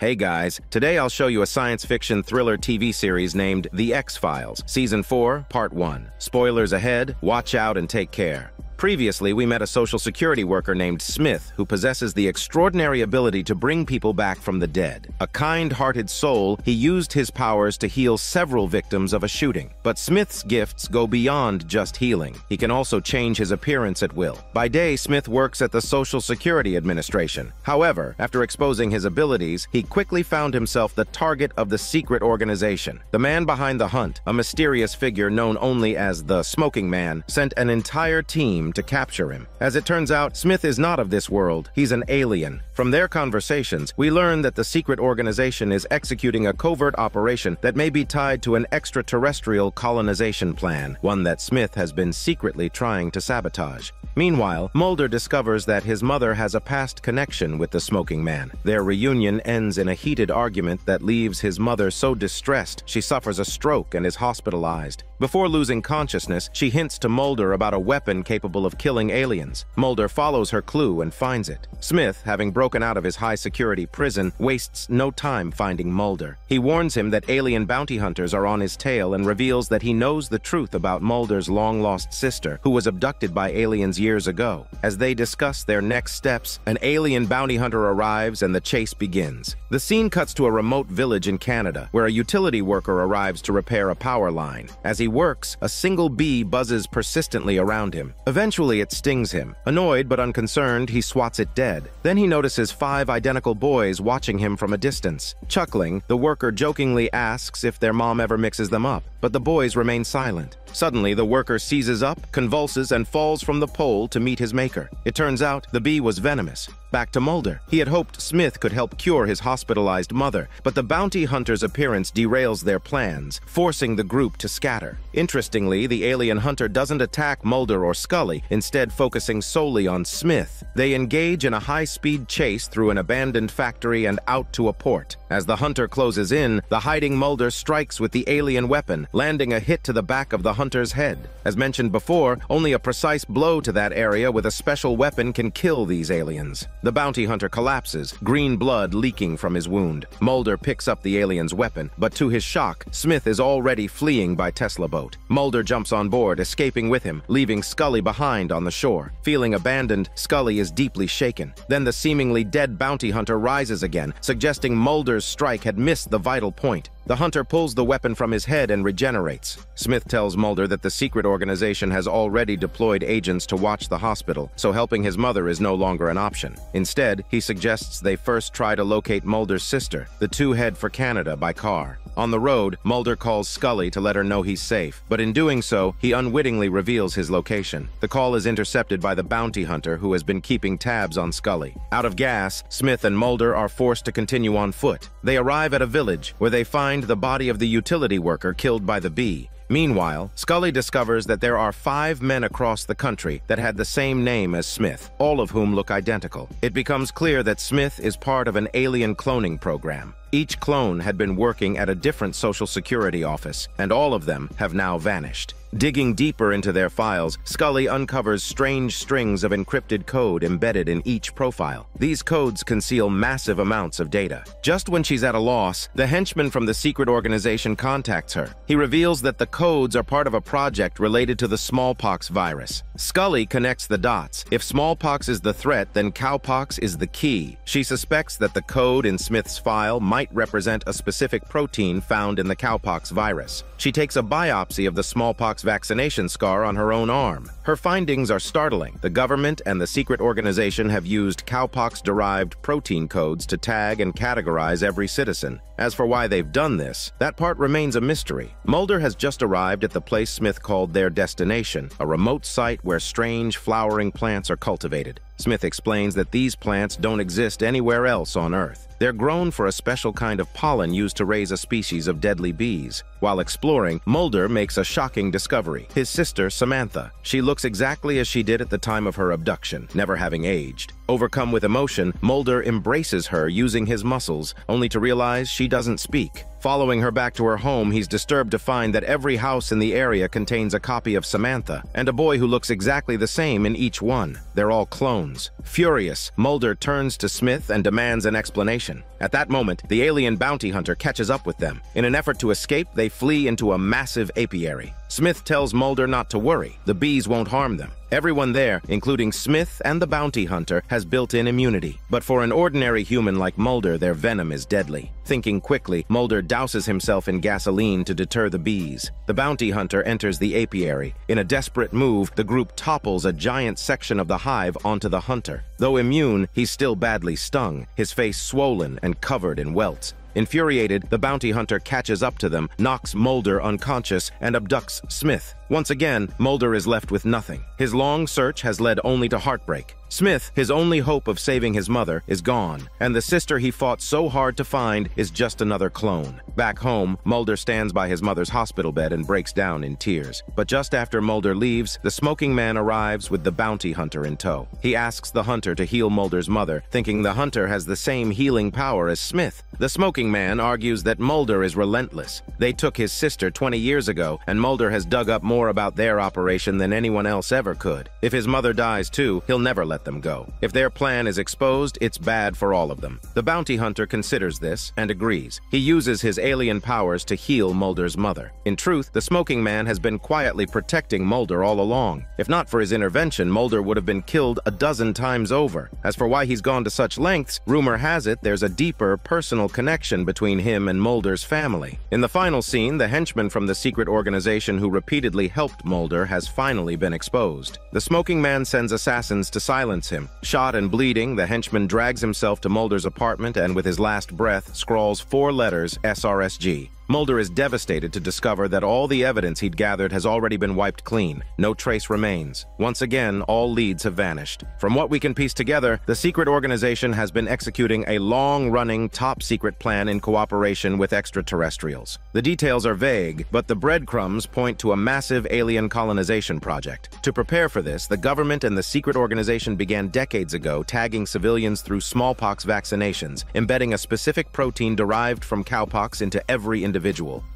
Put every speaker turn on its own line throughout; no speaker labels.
Hey guys, today I'll show you a science fiction thriller TV series named The X-Files, Season 4, Part 1. Spoilers ahead, watch out and take care. Previously, we met a Social Security worker named Smith who possesses the extraordinary ability to bring people back from the dead. A kind-hearted soul, he used his powers to heal several victims of a shooting. But Smith's gifts go beyond just healing. He can also change his appearance at will. By day, Smith works at the Social Security Administration. However, after exposing his abilities, he quickly found himself the target of the secret organization. The man behind the hunt, a mysterious figure known only as the Smoking Man, sent an entire team to capture him. As it turns out, Smith is not of this world. He's an alien. From their conversations, we learn that the secret organization is executing a covert operation that may be tied to an extraterrestrial colonization plan, one that Smith has been secretly trying to sabotage. Meanwhile, Mulder discovers that his mother has a past connection with the Smoking Man. Their reunion ends in a heated argument that leaves his mother so distressed she suffers a stroke and is hospitalized. Before losing consciousness, she hints to Mulder about a weapon capable of killing aliens. Mulder follows her clue and finds it. Smith, having broken out of his high-security prison, wastes no time finding Mulder. He warns him that alien bounty hunters are on his tail and reveals that he knows the truth about Mulder's long-lost sister, who was abducted by aliens years ago. As they discuss their next steps, an alien bounty hunter arrives and the chase begins. The scene cuts to a remote village in Canada, where a utility worker arrives to repair a power line. As he works, a single bee buzzes persistently around him. Eventually, it stings him. Annoyed but unconcerned, he swats it dead. Then he notices 5 identical boys watching him from a distance. Chuckling, the worker jokingly asks if their mom ever mixes them up, but the boys remain silent. Suddenly, the worker seizes up, convulses, and falls from the pole to meet his maker. It turns out the bee was venomous. Back to Mulder. He had hoped Smith could help cure his hospitalized mother, but the bounty hunter's appearance derails their plans, forcing the group to scatter. Interestingly, the alien hunter doesn't attack Mulder or Scully, instead focusing solely on Smith. They engage in a high-speed chase through an abandoned factory and out to a port. As the hunter closes in, the hiding Mulder strikes with the alien weapon, landing a hit to the back of the hunter's head. As mentioned before, only a precise blow to that area with a special weapon can kill these aliens. The bounty hunter collapses, green blood leaking from his wound. Mulder picks up the alien's weapon, but to his shock, Smith is already fleeing by Tesla boat. Mulder jumps on board, escaping with him, leaving Scully behind on the shore. Feeling abandoned, Scully is deeply shaken. Then the seemingly dead bounty hunter rises again, suggesting Mulder's strike had missed the vital point. The hunter pulls the weapon from his head and regenerates. Smith tells Mulder that the secret organization has already deployed agents to watch the hospital, so helping his mother is no longer an option. Instead, he suggests they first try to locate Mulder's sister. The two head for Canada by car. On the road, Mulder calls Scully to let her know he's safe, but in doing so, he unwittingly reveals his location. The call is intercepted by the bounty hunter who has been keeping tabs on Scully. Out of gas, Smith and Mulder are forced to continue on foot. They arrive at a village where they find the body of the utility worker killed by the bee. Meanwhile, Scully discovers that there are 5 men across the country that had the same name as Smith, all of whom look identical. It becomes clear that Smith is part of an alien cloning program. Each clone had been working at a different Social Security office, and all of them have now vanished. Digging deeper into their files, Scully uncovers strange strings of encrypted code embedded in each profile. These codes conceal massive amounts of data. Just when she's at a loss, the henchman from the secret organization contacts her. He reveals that the codes are part of a project related to the smallpox virus. Scully connects the dots. If smallpox is the threat, then cowpox is the key. She suspects that the code in Smith's file might represent a specific protein found in the cowpox virus. She takes a biopsy of the smallpox vaccination scar on her own arm. Her findings are startling. The government and the secret organization have used cowpox-derived protein codes to tag and categorize every citizen. As for why they've done this, that part remains a mystery. Mulder has just arrived at the place Smith called their destination, a remote site where strange flowering plants are cultivated. Smith explains that these plants don't exist anywhere else on Earth. They're grown for a special kind of pollen used to raise a species of deadly bees. While exploring, Mulder makes a shocking discovery. His sister, Samantha. She looks exactly as she did at the time of her abduction, never having aged. Overcome with emotion, Mulder embraces her using his muscles, only to realize she doesn't speak. Following her back to her home, he's disturbed to find that every house in the area contains a copy of Samantha, and a boy who looks exactly the same in each one. They're all clones. Furious, Mulder turns to Smith and demands an explanation. At that moment, the alien bounty hunter catches up with them. In an effort to escape, they flee into a massive apiary. Smith tells Mulder not to worry. The bees won't harm them. Everyone there, including Smith and the bounty hunter, has built-in immunity. But for an ordinary human like Mulder, their venom is deadly. Thinking quickly, Mulder douses himself in gasoline to deter the bees. The bounty hunter enters the apiary. In a desperate move, the group topples a giant section of the hive onto the hunter. Though immune, he's still badly stung, his face swollen and covered in welts. Infuriated, the bounty hunter catches up to them, knocks Mulder unconscious, and abducts Smith. Once again, Mulder is left with nothing. His long search has led only to heartbreak. Smith, his only hope of saving his mother, is gone, and the sister he fought so hard to find is just another clone. Back home, Mulder stands by his mother's hospital bed and breaks down in tears. But just after Mulder leaves, the smoking man arrives with the bounty hunter in tow. He asks the hunter to heal Mulder's mother, thinking the hunter has the same healing power as Smith. The smoking man argues that Mulder is relentless. They took his sister 20 years ago, and Mulder has dug up more about their operation than anyone else ever could. If his mother dies too, he'll never let them go. If their plan is exposed, it's bad for all of them. The bounty hunter considers this and agrees. He uses his alien powers to heal Mulder's mother. In truth, the smoking man has been quietly protecting Mulder all along. If not for his intervention, Mulder would have been killed a dozen times over. As for why he's gone to such lengths, rumor has it there's a deeper personal connection between him and Mulder's family. In the final scene, the henchman from the secret organization who repeatedly helped Mulder has finally been exposed. The smoking man sends assassins to silence him. Shot and bleeding, the henchman drags himself to Mulder's apartment and with his last breath scrawls 4 letters SRSG. Mulder is devastated to discover that all the evidence he'd gathered has already been wiped clean. No trace remains. Once again, all leads have vanished. From what we can piece together, the secret organization has been executing a long-running, top-secret plan in cooperation with extraterrestrials. The details are vague, but the breadcrumbs point to a massive alien colonization project. To prepare for this, the government and the secret organization began decades ago tagging civilians through smallpox vaccinations, embedding a specific protein derived from cowpox into every individual.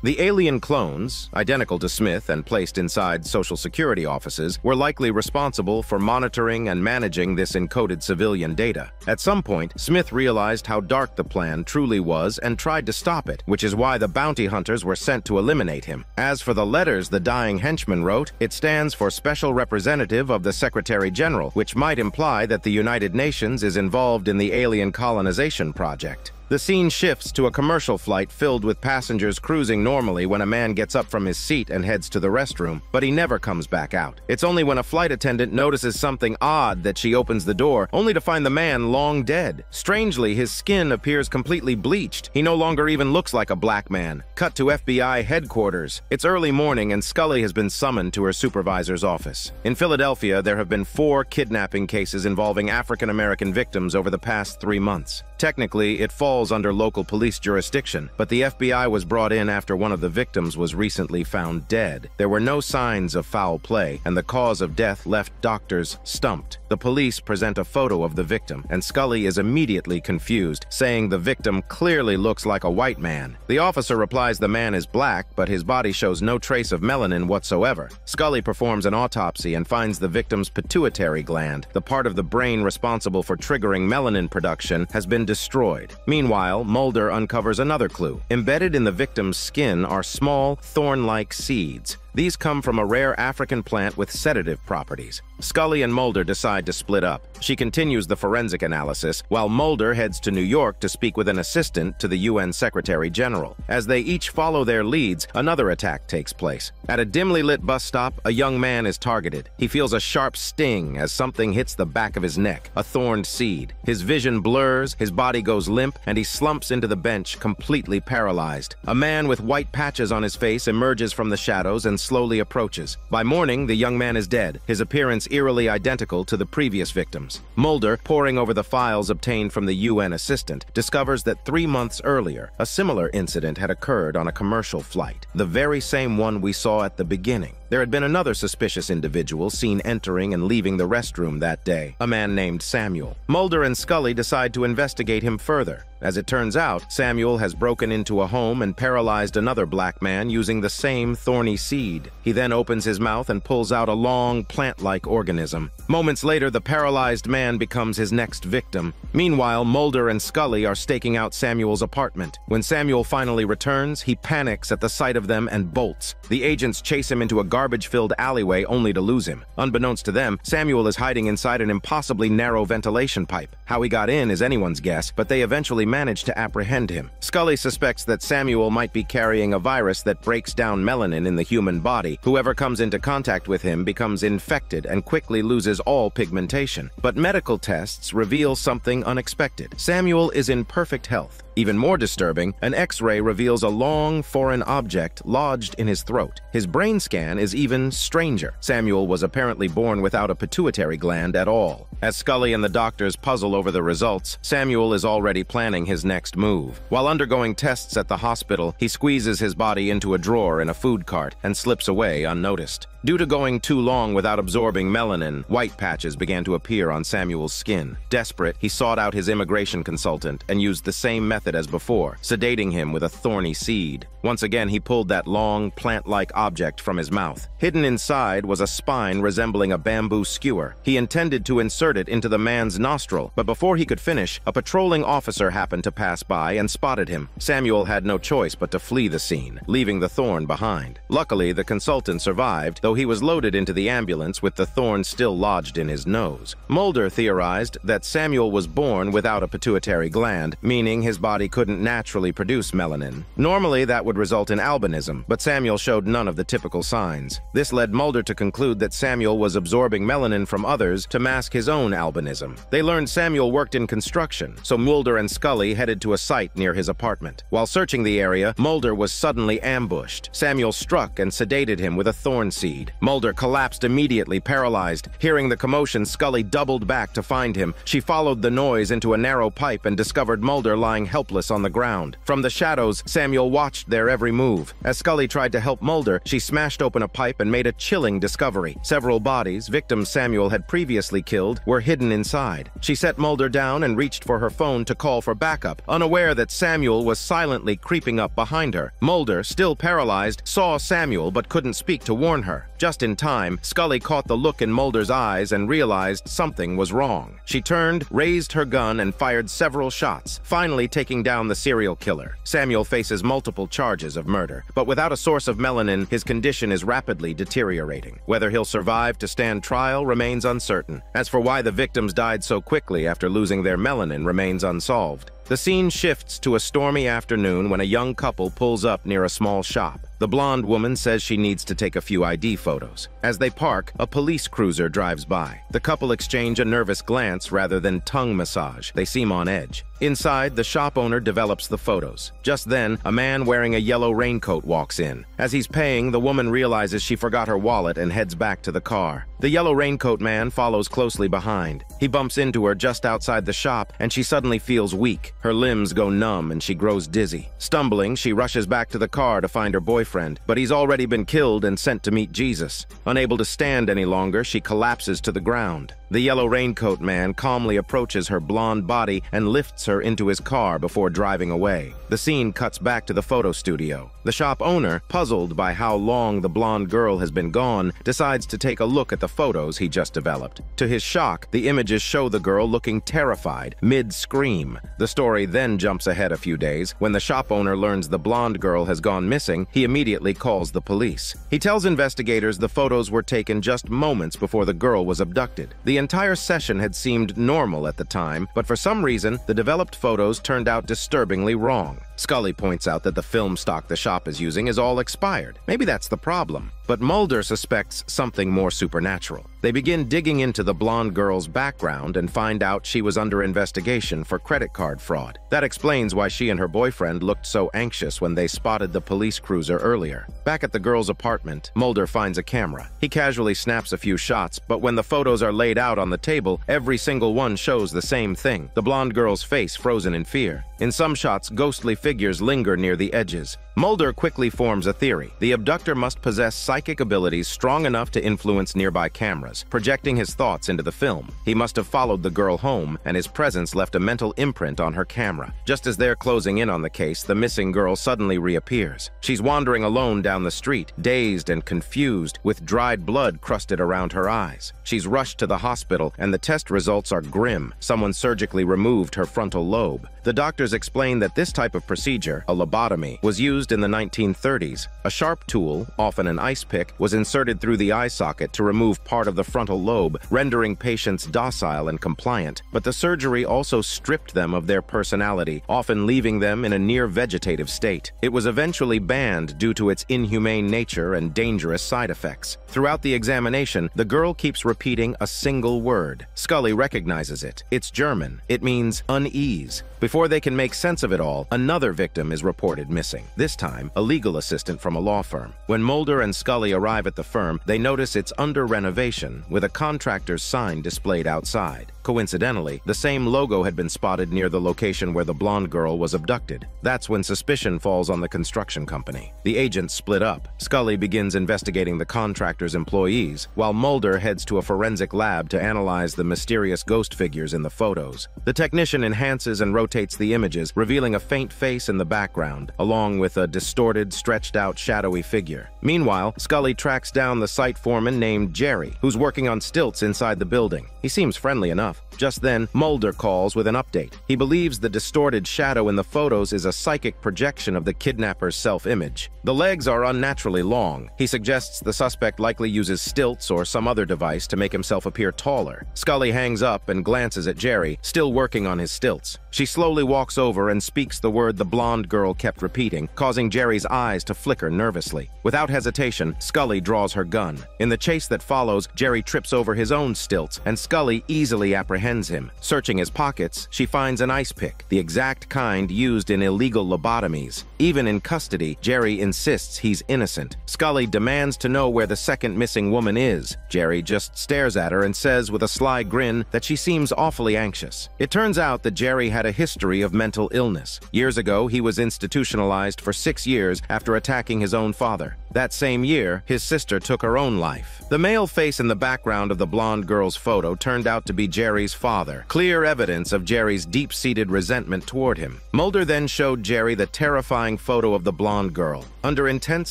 The alien clones, identical to Smith and placed inside Social Security offices, were likely responsible for monitoring and managing this encoded civilian data. At some point, Smith realized how dark the plan truly was and tried to stop it, which is why the bounty hunters were sent to eliminate him. As for the letters the dying henchman wrote, it stands for Special Representative of the Secretary General, which might imply that the United Nations is involved in the alien colonization project. The scene shifts to a commercial flight filled with passengers cruising normally when a man gets up from his seat and heads to the restroom, but he never comes back out. It's only when a flight attendant notices something odd that she opens the door, only to find the man long dead. Strangely, his skin appears completely bleached. He no longer even looks like a black man. Cut to FBI headquarters. It's early morning and Scully has been summoned to her supervisor's office. In Philadelphia, there have been 4 kidnapping cases involving African-American victims over the past 3 months. Technically, it falls under local police jurisdiction, but the FBI was brought in after one of the victims was recently found dead. There were no signs of foul play, and the cause of death left doctors stumped. The police present a photo of the victim, and Scully is immediately confused, saying the victim clearly looks like a white man. The officer replies the man is black, but his body shows no trace of melanin whatsoever. Scully performs an autopsy and finds the victim's pituitary gland, the part of the brain responsible for triggering melanin production, has been destroyed. Meanwhile, Mulder uncovers another clue. Embedded in the victim's skin are small, thorn-like seeds. These come from a rare African plant with sedative properties. Scully and Mulder decide to split up. She continues the forensic analysis, while Mulder heads to New York to speak with an assistant to the UN Secretary General. As they each follow their leads, another attack takes place. At a dimly lit bus stop, a young man is targeted. He feels a sharp sting as something hits the back of his neck, a thorned seed. His vision blurs, his body goes limp, and he slumps into the bench, completely paralyzed. A man with white patches on his face emerges from the shadows and slowly approaches. By morning, the young man is dead, his appearance eerily identical to the previous victims. Mulder, poring over the files obtained from the UN assistant, discovers that 3 months earlier, a similar incident had occurred on a commercial flight, the very same one we saw at the beginning. There had been another suspicious individual seen entering and leaving the restroom that day, a man named Samuel. Mulder and Scully decide to investigate him further. As it turns out, Samuel has broken into a home and paralyzed another black man using the same thorny seed. He then opens his mouth and pulls out a long, plant-like organism. Moments later, the paralyzed man becomes his next victim. Meanwhile, Mulder and Scully are staking out Samuel's apartment. When Samuel finally returns, he panics at the sight of them and bolts. The agents chase him into a garbage-filled alleyway only to lose him. Unbeknownst to them, Samuel is hiding inside an impossibly narrow ventilation pipe. How he got in is anyone's guess, but they eventually manage to apprehend him. Scully suspects that Samuel might be carrying a virus that breaks down melanin in the human body. Whoever comes into contact with him becomes infected and quickly loses all pigmentation. But medical tests reveal something unexpected. Samuel is in perfect health. Even more disturbing, an X-ray reveals a long, foreign object lodged in his throat. His brain scan is even stranger. Samuel was apparently born without a pituitary gland at all. As Scully and the doctors puzzle over the results, Samuel is already planning his next move. While undergoing tests at the hospital, he squeezes his body into a drawer in a food cart and slips away unnoticed. Due to going too long without absorbing melanin, white patches began to appear on Samuel's skin. Desperate, he sought out his immigration consultant and used the same method as before, sedating him with a thorny seed. Once again, he pulled that long, plant-like object from his mouth. Hidden inside was a spine resembling a bamboo skewer. He intended to insert it into the man's nostril, but before he could finish, a patrolling officer happened to pass by and spotted him. Samuel had no choice but to flee the scene, leaving the thorn behind. Luckily, the consultant survived, though he was loaded into the ambulance with the thorn still lodged in his nose. Mulder theorized that Samuel was born without a pituitary gland, meaning his body couldn't naturally produce melanin. Normally, that would result in albinism, but Samuel showed none of the typical signs. This led Mulder to conclude that Samuel was absorbing melanin from others to mask his own albinism. They learned Samuel worked in construction, so Mulder and Scully headed to a site near his apartment. While searching the area, Mulder was suddenly ambushed. Samuel struck and sedated him with a thorn seed. Mulder collapsed immediately, paralyzed. Hearing the commotion, Scully doubled back to find him. She followed the noise into a narrow pipe and discovered Mulder lying helpless on the ground. From the shadows, Samuel watched their every move. As Scully tried to help Mulder, she smashed open a pipe and made a chilling discovery. Several bodies, victims Samuel had previously killed, were hidden inside. She set Mulder down and reached for her phone to call for backup, unaware that Samuel was silently creeping up behind her. Mulder, still paralyzed, saw Samuel but couldn't speak to warn her. Just in time, Scully caught the look in Mulder's eyes and realized something was wrong. She turned, raised her gun, and fired several shots, finally taking down the serial killer. Samuel faces multiple charges of murder, but without a source of melanin, his condition is rapidly deteriorating. Whether he'll survive to stand trial remains uncertain. As for why the victims died so quickly after losing their melanin remains unsolved. The scene shifts to a stormy afternoon when a young couple pulls up near a small shop. The blonde woman says she needs to take a few ID photos. As they park, a police cruiser drives by. The couple exchange a nervous glance rather than tongue massage. They seem on edge. Inside, the shop owner develops the photos. Just then, a man wearing a yellow raincoat walks in. As he's paying, the woman realizes she forgot her wallet and heads back to the car. The yellow raincoat man follows closely behind. He bumps into her just outside the shop, and she suddenly feels weak. Her limbs go numb and she grows dizzy. Stumbling, she rushes back to the car to find her boyfriend, but he's already been killed and sent to meet Jesus. Unable to stand any longer, she collapses to the ground. The yellow raincoat man calmly approaches her blonde body and lifts her into his car before driving away. The scene cuts back to the photo studio. The shop owner, puzzled by how long the blonde girl has been gone, decides to take a look at the photos he just developed. To his shock, the images show the girl looking terrified, mid-scream. The story then jumps ahead a few days. When the shop owner learns the blonde girl has gone missing, he immediately calls the police. He tells investigators the photos were taken just moments before the girl was abducted. The entire session had seemed normal at the time, but for some reason, the developed photos turned out disturbingly wrong. Scully points out that the film stock the shop is using is all expired. Maybe that's the problem. But Mulder suspects something more supernatural. They begin digging into the blonde girl's background and find out she was under investigation for credit card fraud. fraud. That explains why she and her boyfriend looked so anxious when they spotted the police cruiser earlier. Back at the girl's apartment, Mulder finds a camera. He casually snaps a few shots, but when the photos are laid out on the table, every single one shows the same thing: the blonde girl's face frozen in fear. In some shots, ghostly figures linger near the edges. Mulder quickly forms a theory. The abductor must possess psychic abilities strong enough to influence nearby cameras, projecting his thoughts into the film. He must have followed the girl home, and his presence left a mental imprint on her camera. Just as they're closing in on the case, the missing girl suddenly reappears. She's wandering alone down the street, dazed and confused, with dried blood crusted around her eyes. She's rushed to the hospital, and the test results are grim. Someone surgically removed her frontal lobe. The doctors explain that this type of procedure, a lobotomy, was used in the 1930s. A sharp tool, often an ice pick, was inserted through the eye socket to remove part of the frontal lobe, rendering patients docile and compliant. But the surgery also stripped them of their personality, often leaving them in a near-vegetative state. It was eventually banned due to its inhumane nature and dangerous side effects. Throughout the examination, the girl keeps repeating a single word. Scully recognizes it. It's German. It means unease. Before they can make sense of it all, another victim is reported missing. This time, a legal assistant from a law firm. When Mulder and Scully arrive at the firm, they notice it's under renovation, with a contractor's sign displayed outside. Coincidentally, the same logo had been spotted near the location where the blonde girl was abducted. That's when suspicion falls on the construction company. The agents split up. Scully begins investigating the contractor's employees, while Mulder heads to a forensic lab to analyze the mysterious ghost figures in the photos. The technician enhances and rotates the images, revealing a faint face in the background, along with a distorted, stretched-out, shadowy figure. Meanwhile, Scully tracks down the site foreman named Jerry, who's working on stilts inside the building. He seems friendly enough. Just then, Mulder calls with an update. He believes the distorted shadow in the photos is a psychic projection of the kidnapper's self-image. The legs are unnaturally long. He suggests the suspect likely uses stilts or some other device to make himself appear taller. Scully hangs up and glances at Jerry, still working on his stilts. She slowly walks over and speaks the word the blonde girl kept repeating, causing Jerry's eyes to flicker nervously. Without hesitation, Scully draws her gun. In the chase that follows, Jerry trips over his own stilts, and Scully easily apprehends him. Searching his pockets, she finds an ice pick, the exact kind used in illegal lobotomies. Even in custody, Jerry insists he's innocent. Scully demands to know where the second missing woman is. Jerry just stares at her and says with a sly grin that she seems awfully anxious. It turns out that Jerry had a history of mental illness. Years ago, he was institutionalized for 6 years after attacking his own father. That same year, his sister took her own life. The male face in the background of the blonde girl's photo turned out to be Jerry's father, clear evidence of Jerry's deep-seated resentment toward him. Mulder then showed Jerry the terrifying photo of the blonde girl. Under intense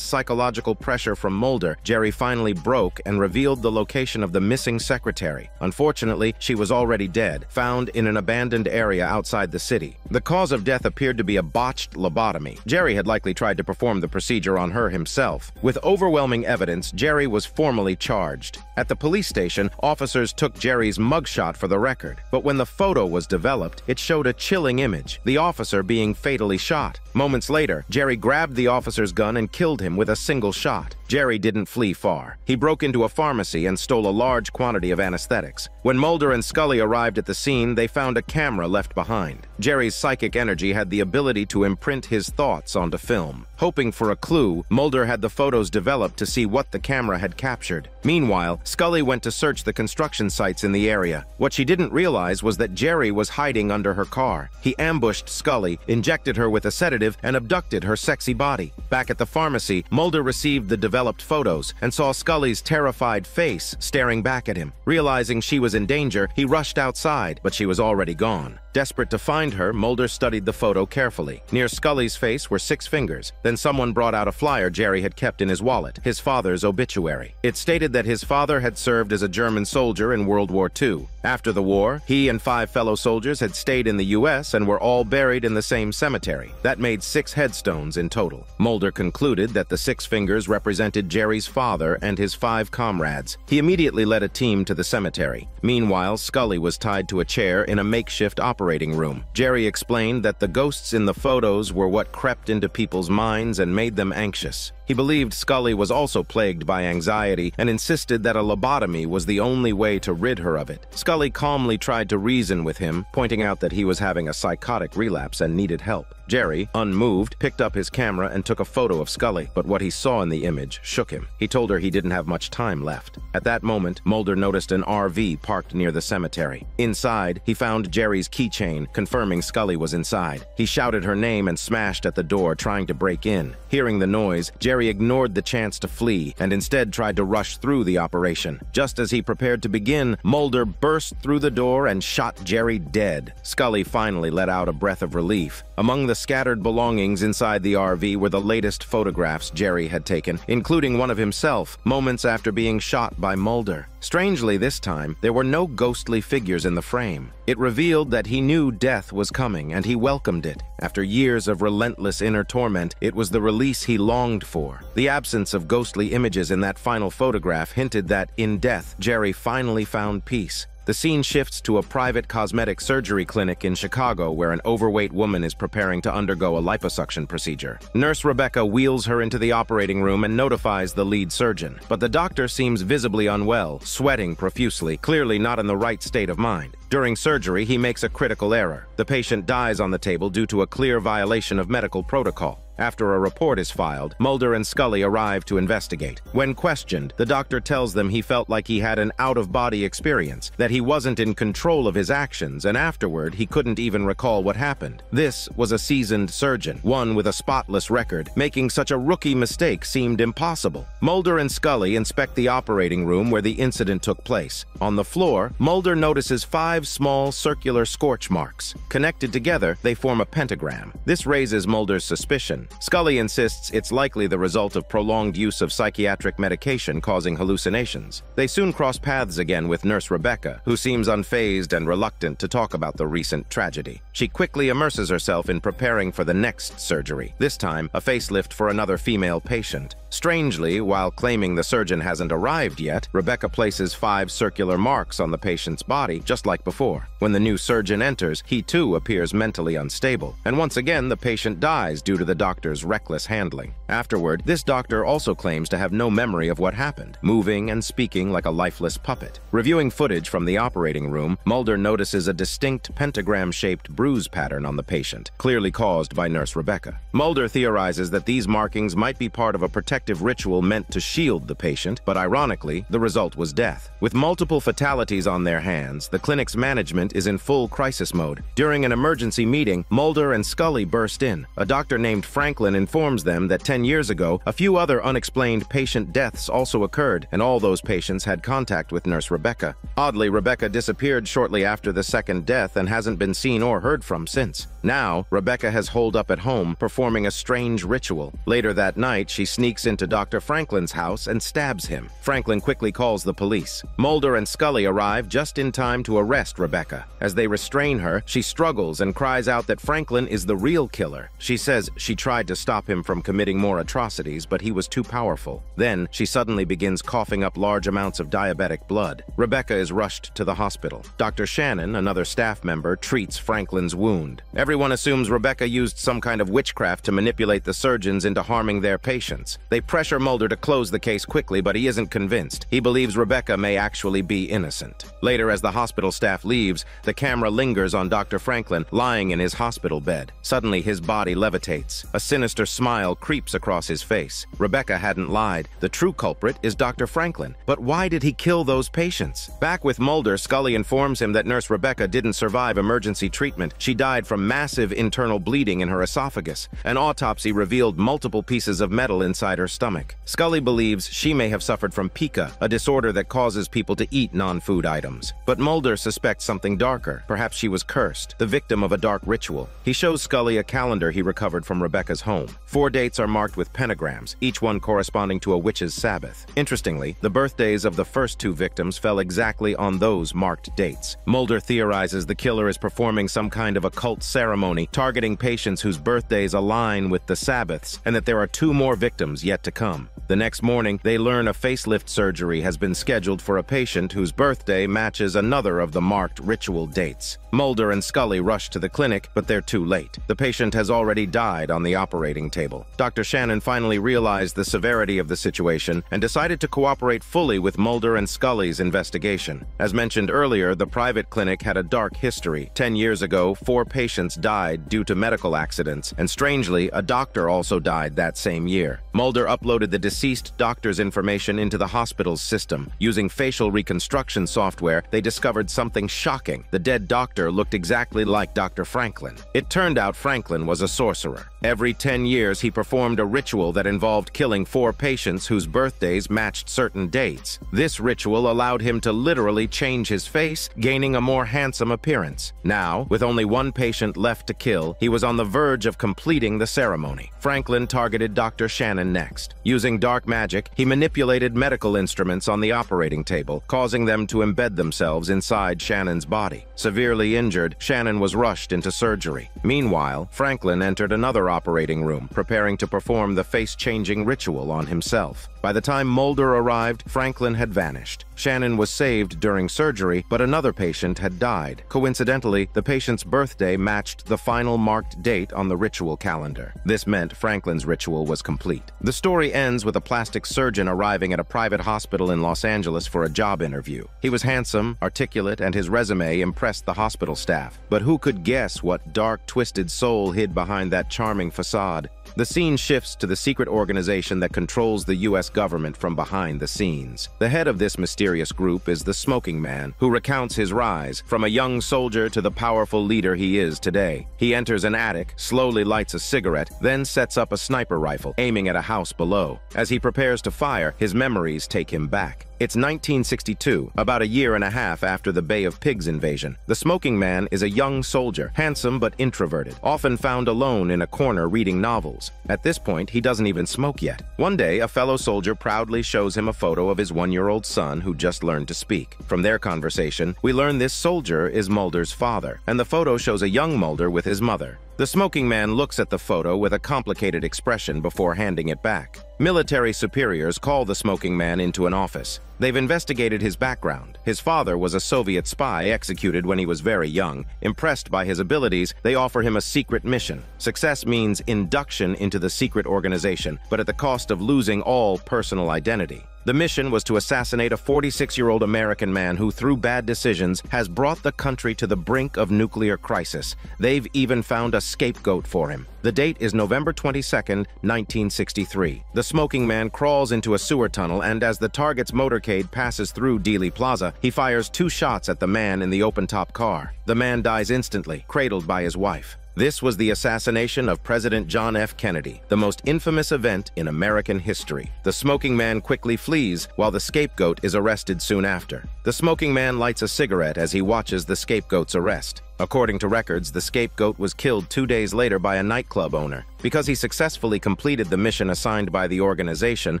psychological pressure from Mulder, Jerry finally broke and revealed the location of the missing secretary. Unfortunately, she was already dead, found in an abandoned area outside the city. The cause of death appeared to be a botched lobotomy. Jerry had likely tried to perform the procedure on her himself. With overwhelming evidence, Jerry was formally charged. At the police station, officers took Jerry's mugshot for the record, but when the photo was developed, it showed a chilling image, the officer being fatally shot. Moments later, Jerry grabbed the officer's gun and killed him with a single shot. Jerry didn't flee far. He broke into a pharmacy and stole a large quantity of anesthetics. When Mulder and Scully arrived at the scene, they found a camera left behind. Jerry's psychic energy had the ability to imprint his thoughts onto film. Hoping for a clue, Mulder had the photos developed to see what the camera had captured. Meanwhile, Scully went to search the construction sites in the area. What she didn't realize was that Jerry was hiding under her car. He ambushed Scully, injected her with a sedative, and abducted her sexy body. Back at the pharmacy, Mulder received the developed photos and saw Scully's terrified face staring back at him. Realizing she was in danger, he rushed outside, but she was already gone. Desperate to find her, Mulder studied the photo carefully. Near Scully's face were 6 fingers. Then someone brought out a flyer Jerry had kept in his wallet, his father's obituary. It stated that his father had served as a German soldier in World War II. After the war, he and 5 fellow soldiers had stayed in the U.S. and were all buried in the same cemetery. That made 6 headstones in total. Mulder concluded that the 6 fingers represented Jerry's father and his 5 comrades. He immediately led a team to the cemetery. Meanwhile, Scully was tied to a chair in a makeshift operating room. Jerry explained that the ghosts in the photos were what crept into people's minds and made them anxious. He believed Scully was also plagued by anxiety and insisted that a lobotomy was the only way to rid her of it. Scully calmly tried to reason with him, pointing out that he was having a psychotic relapse and needed help. Jerry, unmoved, picked up his camera and took a photo of Scully, but what he saw in the image shook him. He told her he didn't have much time left. At that moment, Mulder noticed an RV parked near the cemetery. Inside, he found Jerry's keychain, confirming Scully was inside. He shouted her name and smashed at the door, trying to break in. Hearing the noise, Jerry ignored the chance to flee and instead tried to rush through the operation. Just as he prepared to begin, Mulder burst through the door and shot Jerry dead. Scully finally let out a breath of relief. Among the scattered belongings inside the RV were the latest photographs Jerry had taken, including one of himself, moments after being shot by Mulder. Strangely, this time, there were no ghostly figures in the frame. It revealed that he knew death was coming, and he welcomed it. After years of relentless inner torment, it was the release he longed for. The absence of ghostly images in that final photograph hinted that, in death, Jerry finally found peace. The scene shifts to a private cosmetic surgery clinic in Chicago where an overweight woman is preparing to undergo a liposuction procedure. Nurse Rebecca wheels her into the operating room and notifies the lead surgeon. But the doctor seems visibly unwell, sweating profusely, clearly not in the right state of mind. During surgery, he makes a critical error. The patient dies on the table due to a clear violation of medical protocol. After a report is filed, Mulder and Scully arrive to investigate. When questioned, the doctor tells them he felt like he had an out-of-body experience, that he wasn't in control of his actions, and afterward he couldn't even recall what happened. This was a seasoned surgeon, one with a spotless record. Making such a rookie mistake seemed impossible. Mulder and Scully inspect the operating room where the incident took place. On the floor, Mulder notices 5 small circular scorch marks. Connected together, they form a pentagram. This raises Mulder's suspicion. Scully insists it's likely the result of prolonged use of psychiatric medication causing hallucinations. They soon cross paths again with Nurse Rebecca, who seems unfazed and reluctant to talk about the recent tragedy. She quickly immerses herself in preparing for the next surgery, this time a facelift for another female patient. Strangely, while claiming the surgeon hasn't arrived yet, Rebecca places 5 circular marks on the patient's body, just like before. When the new surgeon enters, he too appears mentally unstable, and once again the patient dies due to the doctor's reckless handling. Afterward, this doctor also claims to have no memory of what happened, moving and speaking like a lifeless puppet. Reviewing footage from the operating room, Mulder notices a distinct pentagram-shaped bruise pattern on the patient, clearly caused by Nurse Rebecca. Mulder theorizes that these markings might be part of a protective ritual meant to shield the patient, but ironically, the result was death. With multiple fatalities on their hands, the clinic's management is in full crisis mode. During an emergency meeting, Mulder and Scully burst in. A doctor named Franklin informs them that 10 years ago, a few other unexplained patient deaths also occurred, and all those patients had contact with Nurse Rebecca. Oddly, Rebecca disappeared shortly after the second death and hasn't been seen or heard from since. Now, Rebecca has holed up at home, performing a strange ritual. Later that night, she sneaks into Dr. Franklin's house and stabs him. Franklin quickly calls the police. Mulder and Scully arrive just in time to arrest Rebecca. As they restrain her, she struggles and cries out that Franklin is the real killer. She says she tried to stop him from committing more atrocities, but he was too powerful. Then, she suddenly begins coughing up large amounts of diabetic blood. Rebecca is rushed to the hospital. Dr. Shannon, another staff member, treats Franklin's wound. Everyone assumes Rebecca used some kind of witchcraft to manipulate the surgeons into harming their patients. They pressure Mulder to close the case quickly, but he isn't convinced. He believes Rebecca may actually be innocent. Later, as the hospital staff leaves, the camera lingers on Dr. Franklin, lying in his hospital bed. Suddenly, his body levitates. A sinister smile creeps across his face. Rebecca hadn't lied. The true culprit is Dr. Franklin. But why did he kill those patients? Back with Mulder, Scully informs him that Nurse Rebecca didn't survive emergency treatment. She died from massive internal bleeding in her esophagus. An autopsy revealed multiple pieces of metal inside her stomach. Scully believes she may have suffered from pica, a disorder that causes people to eat non-food items. But Mulder suspects something darker. Perhaps she was cursed, the victim of a dark ritual. He shows Scully a calendar he recovered from Rebecca's home. 4 dates are marked with pentagrams, each one corresponding to a witch's Sabbath. Interestingly, the birthdays of the first 2 victims fell exactly on those marked dates. Mulder theorizes the killer is performing some kind of occult ceremony, targeting patients whose birthdays align with the Sabbaths, and that there are 2 more victims yet to come. The next morning, they learn a facelift surgery has been scheduled for a patient whose birthday matches another of the marked ritual dates. Mulder and Scully rush to the clinic, but they're too late. The patient has already died on the operating table. Dr. Shannon finally realized the severity of the situation and decided to cooperate fully with Mulder and Scully's investigation. As mentioned earlier, the private clinic had a dark history. 10 years ago, 4 patients died due to medical accidents, and strangely, a doctor also died that same year. Mulder uploaded the deceased doctor's information into the hospital's system. Using facial reconstruction software, they discovered something shocking. The dead doctor looked exactly like Dr. Franklin. It turned out Franklin was a sorcerer. Every 10 years, he performed a ritual that involved killing 4 patients whose birthdays matched certain dates. This ritual allowed him to literally change his face, gaining a more handsome appearance. Now, with only 1 patient left to kill, he was on the verge of completing the ceremony. Franklin targeted Dr. Shannon next. Using dark magic, he manipulated medical instruments on the operating table, causing them to embed themselves inside Shannon's body. Severely injured, Shannon was rushed into surgery. Meanwhile, Franklin entered another operating room, preparing to perform the face-changing ritual on himself. By the time Mulder arrived, Franklin had vanished. Shannon was saved during surgery, but another patient had died. Coincidentally, the patient's birthday matched the final marked date on the ritual calendar. This meant Franklin's ritual was complete. The story ends with a plastic surgeon arriving at a private hospital in Los Angeles for a job interview. He was handsome, articulate, and his resume impressed the hospital staff. But who could guess what dark, twisted soul hid behind that charming facade? The scene shifts to the secret organization that controls the U.S. government from behind the scenes. The head of this mysterious group is the Smoking Man, who recounts his rise from a young soldier to the powerful leader he is today. He enters an attic, slowly lights a cigarette, then sets up a sniper rifle, aiming at a house below. As he prepares to fire, his memories take him back. It's 1962, about a year and a half after the Bay of Pigs invasion. The Smoking Man is a young soldier, handsome but introverted, often found alone in a corner reading novels. At this point, he doesn't even smoke yet. One day, a fellow soldier proudly shows him a photo of his 1-year-old son who just learned to speak. From their conversation, we learn this soldier is Mulder's father, and the photo shows a young Mulder with his mother. The Smoking Man looks at the photo with a complicated expression before handing it back. Military superiors call the Smoking Man into an office. They've investigated his background. His father was a Soviet spy executed when he was very young. Impressed by his abilities, they offer him a secret mission. Success means induction into the secret organization, but at the cost of losing all personal identity. The mission was to assassinate a 46-year-old American man who, through bad decisions, has brought the country to the brink of nuclear crisis. They've even found a scapegoat for him. The date is November 22, 1963. The Smoking Man crawls into a sewer tunnel, and as the target's motorcade passes through Dealey Plaza, he fires 2 shots at the man in the open-top car. The man dies instantly, cradled by his wife. This was the assassination of President John F. Kennedy, the most infamous event in American history. The Smoking Man quickly flees, while the scapegoat is arrested soon after. The Smoking Man lights a cigarette as he watches the scapegoat's arrest. According to records, the scapegoat was killed 2 days later by a nightclub owner. Because he successfully completed the mission assigned by the organization,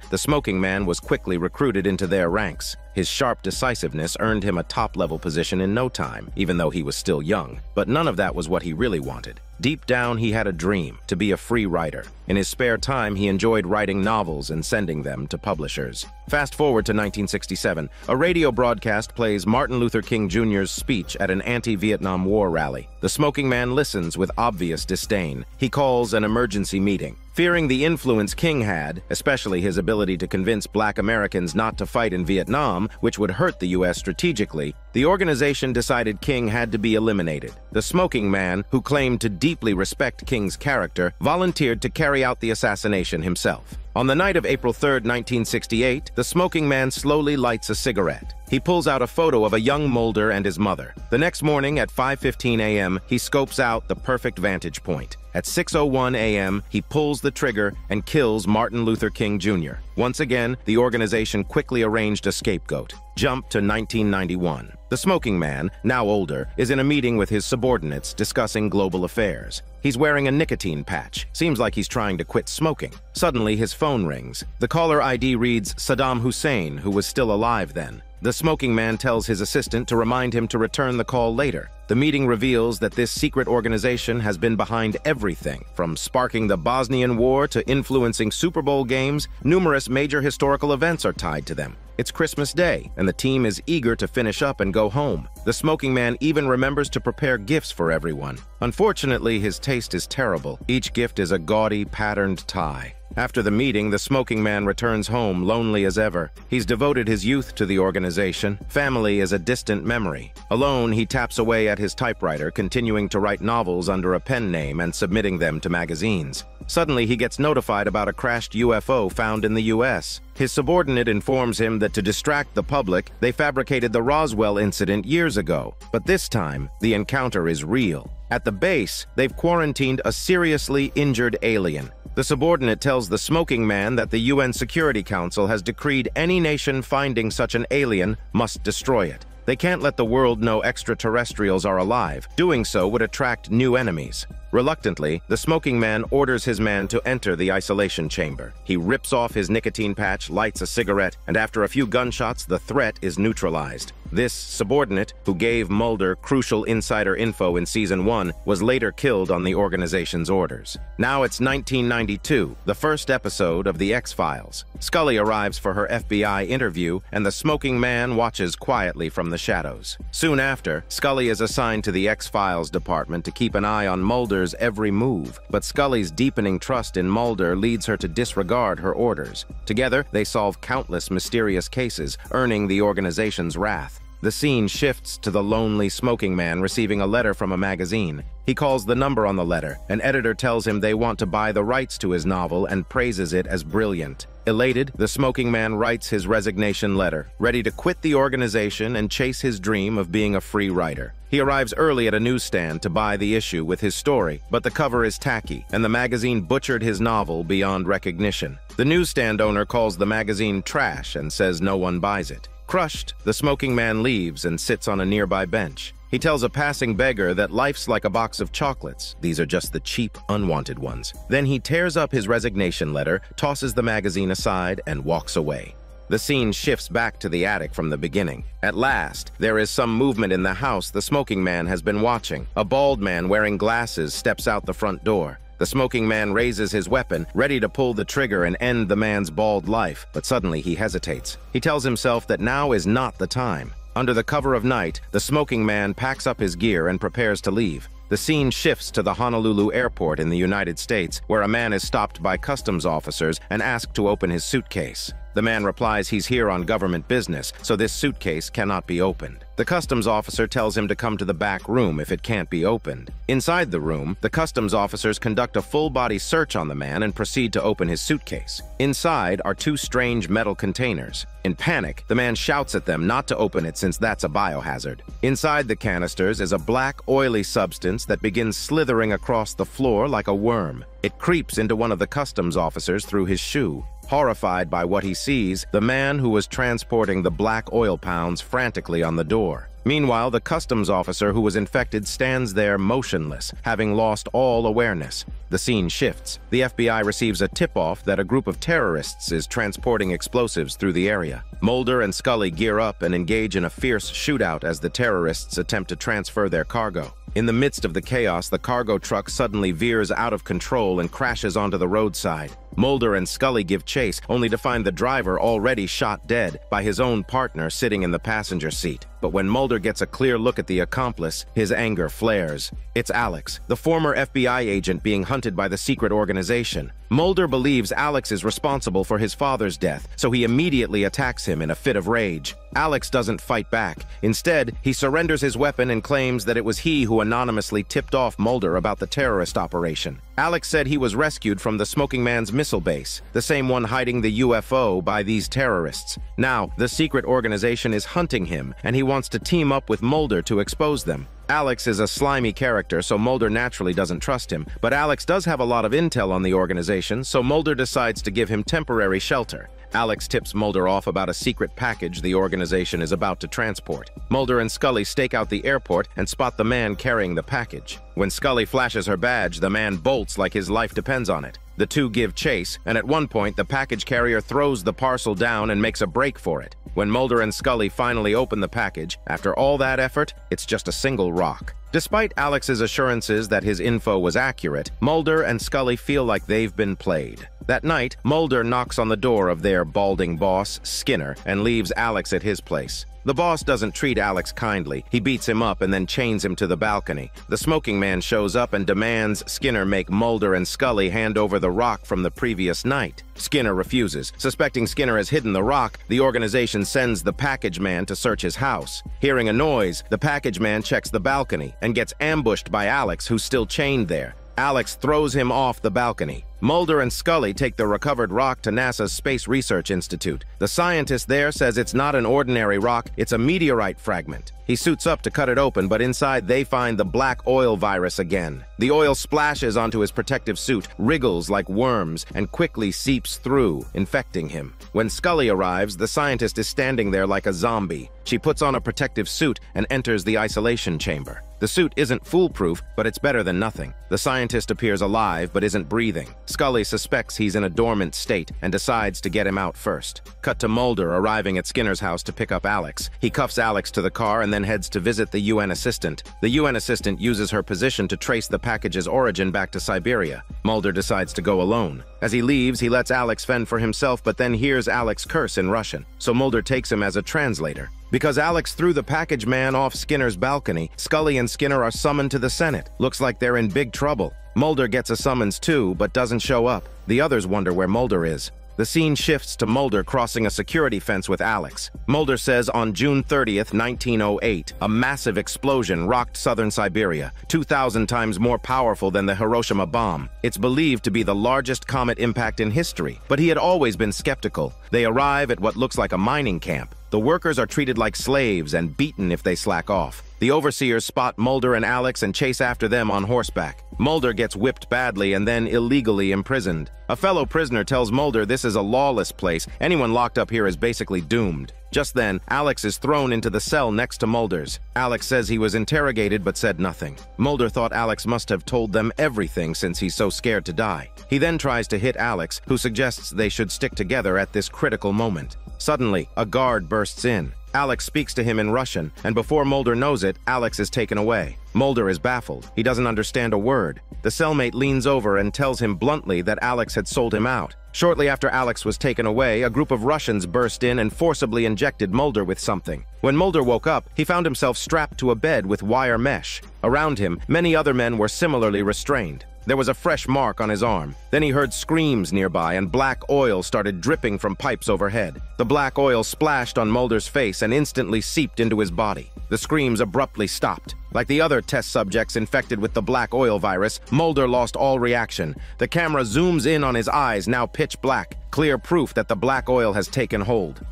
the Smoking Man was quickly recruited into their ranks. His sharp decisiveness earned him a top-level position in no time, even though he was still young. But none of that was what he really wanted. Deep down, he had a dream, to be a free writer. In his spare time, he enjoyed writing novels and sending them to publishers. Fast forward to 1967, a radio broadcast plays Martin Luther King Jr.'s speech at an anti-Vietnam War rally. The Smoking Man listens with obvious disdain. He calls an emergency meeting. Fearing the influence King had, especially his ability to convince Black Americans not to fight in Vietnam, which would hurt the U.S. strategically, the organization decided King had to be eliminated. The Smoking Man, who claimed to deeply respect King's character, volunteered to carry out the assassination himself. On the night of April 3, 1968, the Smoking Man slowly lights a cigarette. He pulls out a photo of a young Mulder and his mother. The next morning at 5:15 a.m., he scopes out the perfect vantage point. At 6:01 a.m., he pulls the trigger and kills Martin Luther King Jr. Once again, the organization quickly arranged a scapegoat. Jump to 1991. The Smoking Man, now older, is in a meeting with his subordinates discussing global affairs. He's wearing a nicotine patch. Seems like he's trying to quit smoking. Suddenly, his phone rings. The caller ID reads Saddam Hussein, who was still alive then. The Smoking Man tells his assistant to remind him to return the call later. The meeting reveals that this secret organization has been behind everything, from sparking the Bosnian War to influencing Super Bowl games. Numerous major historical events are tied to them. It's Christmas Day, and the team is eager to finish up and go home. The smoking man even remembers to prepare gifts for everyone. Unfortunately, his taste is terrible. Each gift is a gaudy, patterned tie. After the meeting, the smoking man returns home lonely as ever. He's devoted his youth to the organization. Family is a distant memory. Alone, he taps away at his typewriter, continuing to write novels under a pen name and submitting them to magazines. Suddenly, he gets notified about a crashed UFO found in the U.S. His subordinate informs him that to distract the public, they fabricated the Roswell incident years ago. But this time, the encounter is real. At the base, they've quarantined a seriously injured alien. The subordinate tells the smoking man that the UN Security Council has decreed any nation finding such an alien must destroy it. They can't let the world know extraterrestrials are alive. Doing so would attract new enemies. Reluctantly, the smoking man orders his man to enter the isolation chamber. He rips off his nicotine patch, lights a cigarette, and after a few gunshots, the threat is neutralized. This subordinate, who gave Mulder crucial insider info in Season 1, was later killed on the organization's orders. Now it's 1992, the first episode of The X-Files. Scully arrives for her FBI interview, and the smoking man watches quietly from the shadows. Soon after, Scully is assigned to the X-Files department to keep an eye on Mulder's every move, but Scully's deepening trust in Mulder leads her to disregard her orders. Together, they solve countless mysterious cases, earning the organization's wrath. The scene shifts to the lonely smoking man receiving a letter from a magazine. He calls the number on the letter. An editor tells him they want to buy the rights to his novel and praises it as brilliant. Elated, the smoking man writes his resignation letter, ready to quit the organization and chase his dream of being a free writer. He arrives early at a newsstand to buy the issue with his story, but the cover is tacky, and the magazine butchered his novel beyond recognition. The newsstand owner calls the magazine trash and says no one buys it. Crushed, the smoking man leaves and sits on a nearby bench. He tells a passing beggar that life's like a box of chocolates. These are just the cheap, unwanted ones. Then he tears up his resignation letter, tosses the magazine aside, and walks away. The scene shifts back to the attic from the beginning. At last, there is some movement in the house the smoking man has been watching. A bald man wearing glasses steps out the front door. The smoking man raises his weapon, ready to pull the trigger and end the man's bald life, but suddenly he hesitates. He tells himself that now is not the time. Under the cover of night, the smoking man packs up his gear and prepares to leave. The scene shifts to the Honolulu airport in the United States, where a man is stopped by customs officers and asked to open his suitcase. The man replies he's here on government business, so this suitcase cannot be opened. The customs officer tells him to come to the back room if it can't be opened. Inside the room, the customs officers conduct a full-body search on the man and proceed to open his suitcase. Inside are two strange metal containers. In panic, the man shouts at them not to open it since that's a biohazard. Inside the canisters is a black, oily substance that begins slithering across the floor like a worm. It creeps into one of the customs officers through his shoe. Horrified by what he sees, the man who was transporting the black oil pounds frantically on the door. Meanwhile, the customs officer who was infected stands there motionless, having lost all awareness. The scene shifts. The FBI receives a tip-off that a group of terrorists is transporting explosives through the area. Mulder and Scully gear up and engage in a fierce shootout as the terrorists attempt to transfer their cargo. In the midst of the chaos, the cargo truck suddenly veers out of control and crashes onto the roadside. Mulder and Scully give chase, only to find the driver already shot dead by his own partner sitting in the passenger seat. But when Mulder gets a clear look at the accomplice, his anger flares. It's Alex, the former FBI agent being hunted by the secret organization. Mulder believes Alex is responsible for his father's death, so he immediately attacks him in a fit of rage. Alex doesn't fight back. Instead, he surrenders his weapon and claims that it was he who anonymously tipped off Mulder about the terrorist operation. Alex said he was rescued from the smoking man's missile base, the same one hiding the UFO by these terrorists. Now, the secret organization is hunting him, and he wants to team up with Mulder to expose them. Alex is a slimy character, so Mulder naturally doesn't trust him, but Alex does have a lot of intel on the organization, so Mulder decides to give him temporary shelter. Alex tips Mulder off about a secret package the organization is about to transport. Mulder and Scully stake out the airport and spot the man carrying the package. When Scully flashes her badge, the man bolts like his life depends on it. The two give chase, and at one point the package carrier throws the parcel down and makes a break for it. When Mulder and Scully finally open the package, after all that effort, it's just a single rock. Despite Alex's assurances that his info was accurate, Mulder and Scully feel like they've been played. That night, Mulder knocks on the door of their balding boss, Skinner, and leaves Alex at his place. The boss doesn't treat Alex kindly. He beats him up and then chains him to the balcony. The smoking man shows up and demands Skinner make Mulder and Scully hand over the rock from the previous night. Skinner refuses. Suspecting Skinner has hidden the rock, the organization sends the package man to search his house. Hearing a noise, the package man checks the balcony and gets ambushed by Alex, who's still chained there. Alex throws him off the balcony. Mulder and Scully take the recovered rock to NASA's Space Research Institute. The scientist there says it's not an ordinary rock, it's a meteorite fragment. He suits up to cut it open, but inside they find the black oil virus again. The oil splashes onto his protective suit, wriggles like worms, and quickly seeps through, infecting him. When Scully arrives, the scientist is standing there like a zombie. She puts on a protective suit and enters the isolation chamber. The suit isn't foolproof, but it's better than nothing. The scientist appears alive, but isn't breathing. Scully suspects he's in a dormant state and decides to get him out first. Cut to Mulder arriving at Skinner's house to pick up Alex. He cuffs Alex to the car and then heads to visit the UN assistant. The UN assistant uses her position to trace the package's origin back to Siberia. Mulder decides to go alone. As he leaves, he lets Alex fend for himself, but then hears Alex curse in Russian. So Mulder takes him as a translator. Because Alex threw the package man off Skinner's balcony, Scully and Skinner are summoned to the Senate. Looks like they're in big trouble. Mulder gets a summons too, but doesn't show up. The others wonder where Mulder is. The scene shifts to Mulder crossing a security fence with Alex. Mulder says on June 30th, 1908, a massive explosion rocked southern Siberia, 2,000 times more powerful than the Hiroshima bomb. It's believed to be the largest comet impact in history, but he had always been skeptical. They arrive at what looks like a mining camp. The workers are treated like slaves and beaten if they slack off. The overseers spot Mulder and Alex and chase after them on horseback. Mulder gets whipped badly and then illegally imprisoned. A fellow prisoner tells Mulder this is a lawless place. Anyone locked up here is basically doomed. Just then, Alex is thrown into the cell next to Mulder's. Alex says he was interrogated but said nothing. Mulder thought Alex must have told them everything since he's so scared to die. He then tries to hit Alex, who suggests they should stick together at this critical moment. Suddenly, a guard bursts in. Alex speaks to him in Russian, and before Mulder knows it, Alex is taken away. Mulder is baffled. He doesn't understand a word. The cellmate leans over and tells him bluntly that Alex had sold him out. Shortly after Alex was taken away, a group of Russians burst in and forcibly injected Mulder with something. When Mulder woke up, he found himself strapped to a bed with wire mesh. Around him, many other men were similarly restrained. There was a fresh mark on his arm. Then he heard screams nearby and black oil started dripping from pipes overhead. The black oil splashed on Mulder's face and instantly seeped into his body. The screams abruptly stopped. Like the other test subjects infected with the black oil virus, Mulder lost all reaction. The camera zooms in on his eyes, now pitch black, clear proof that the black oil has taken hold.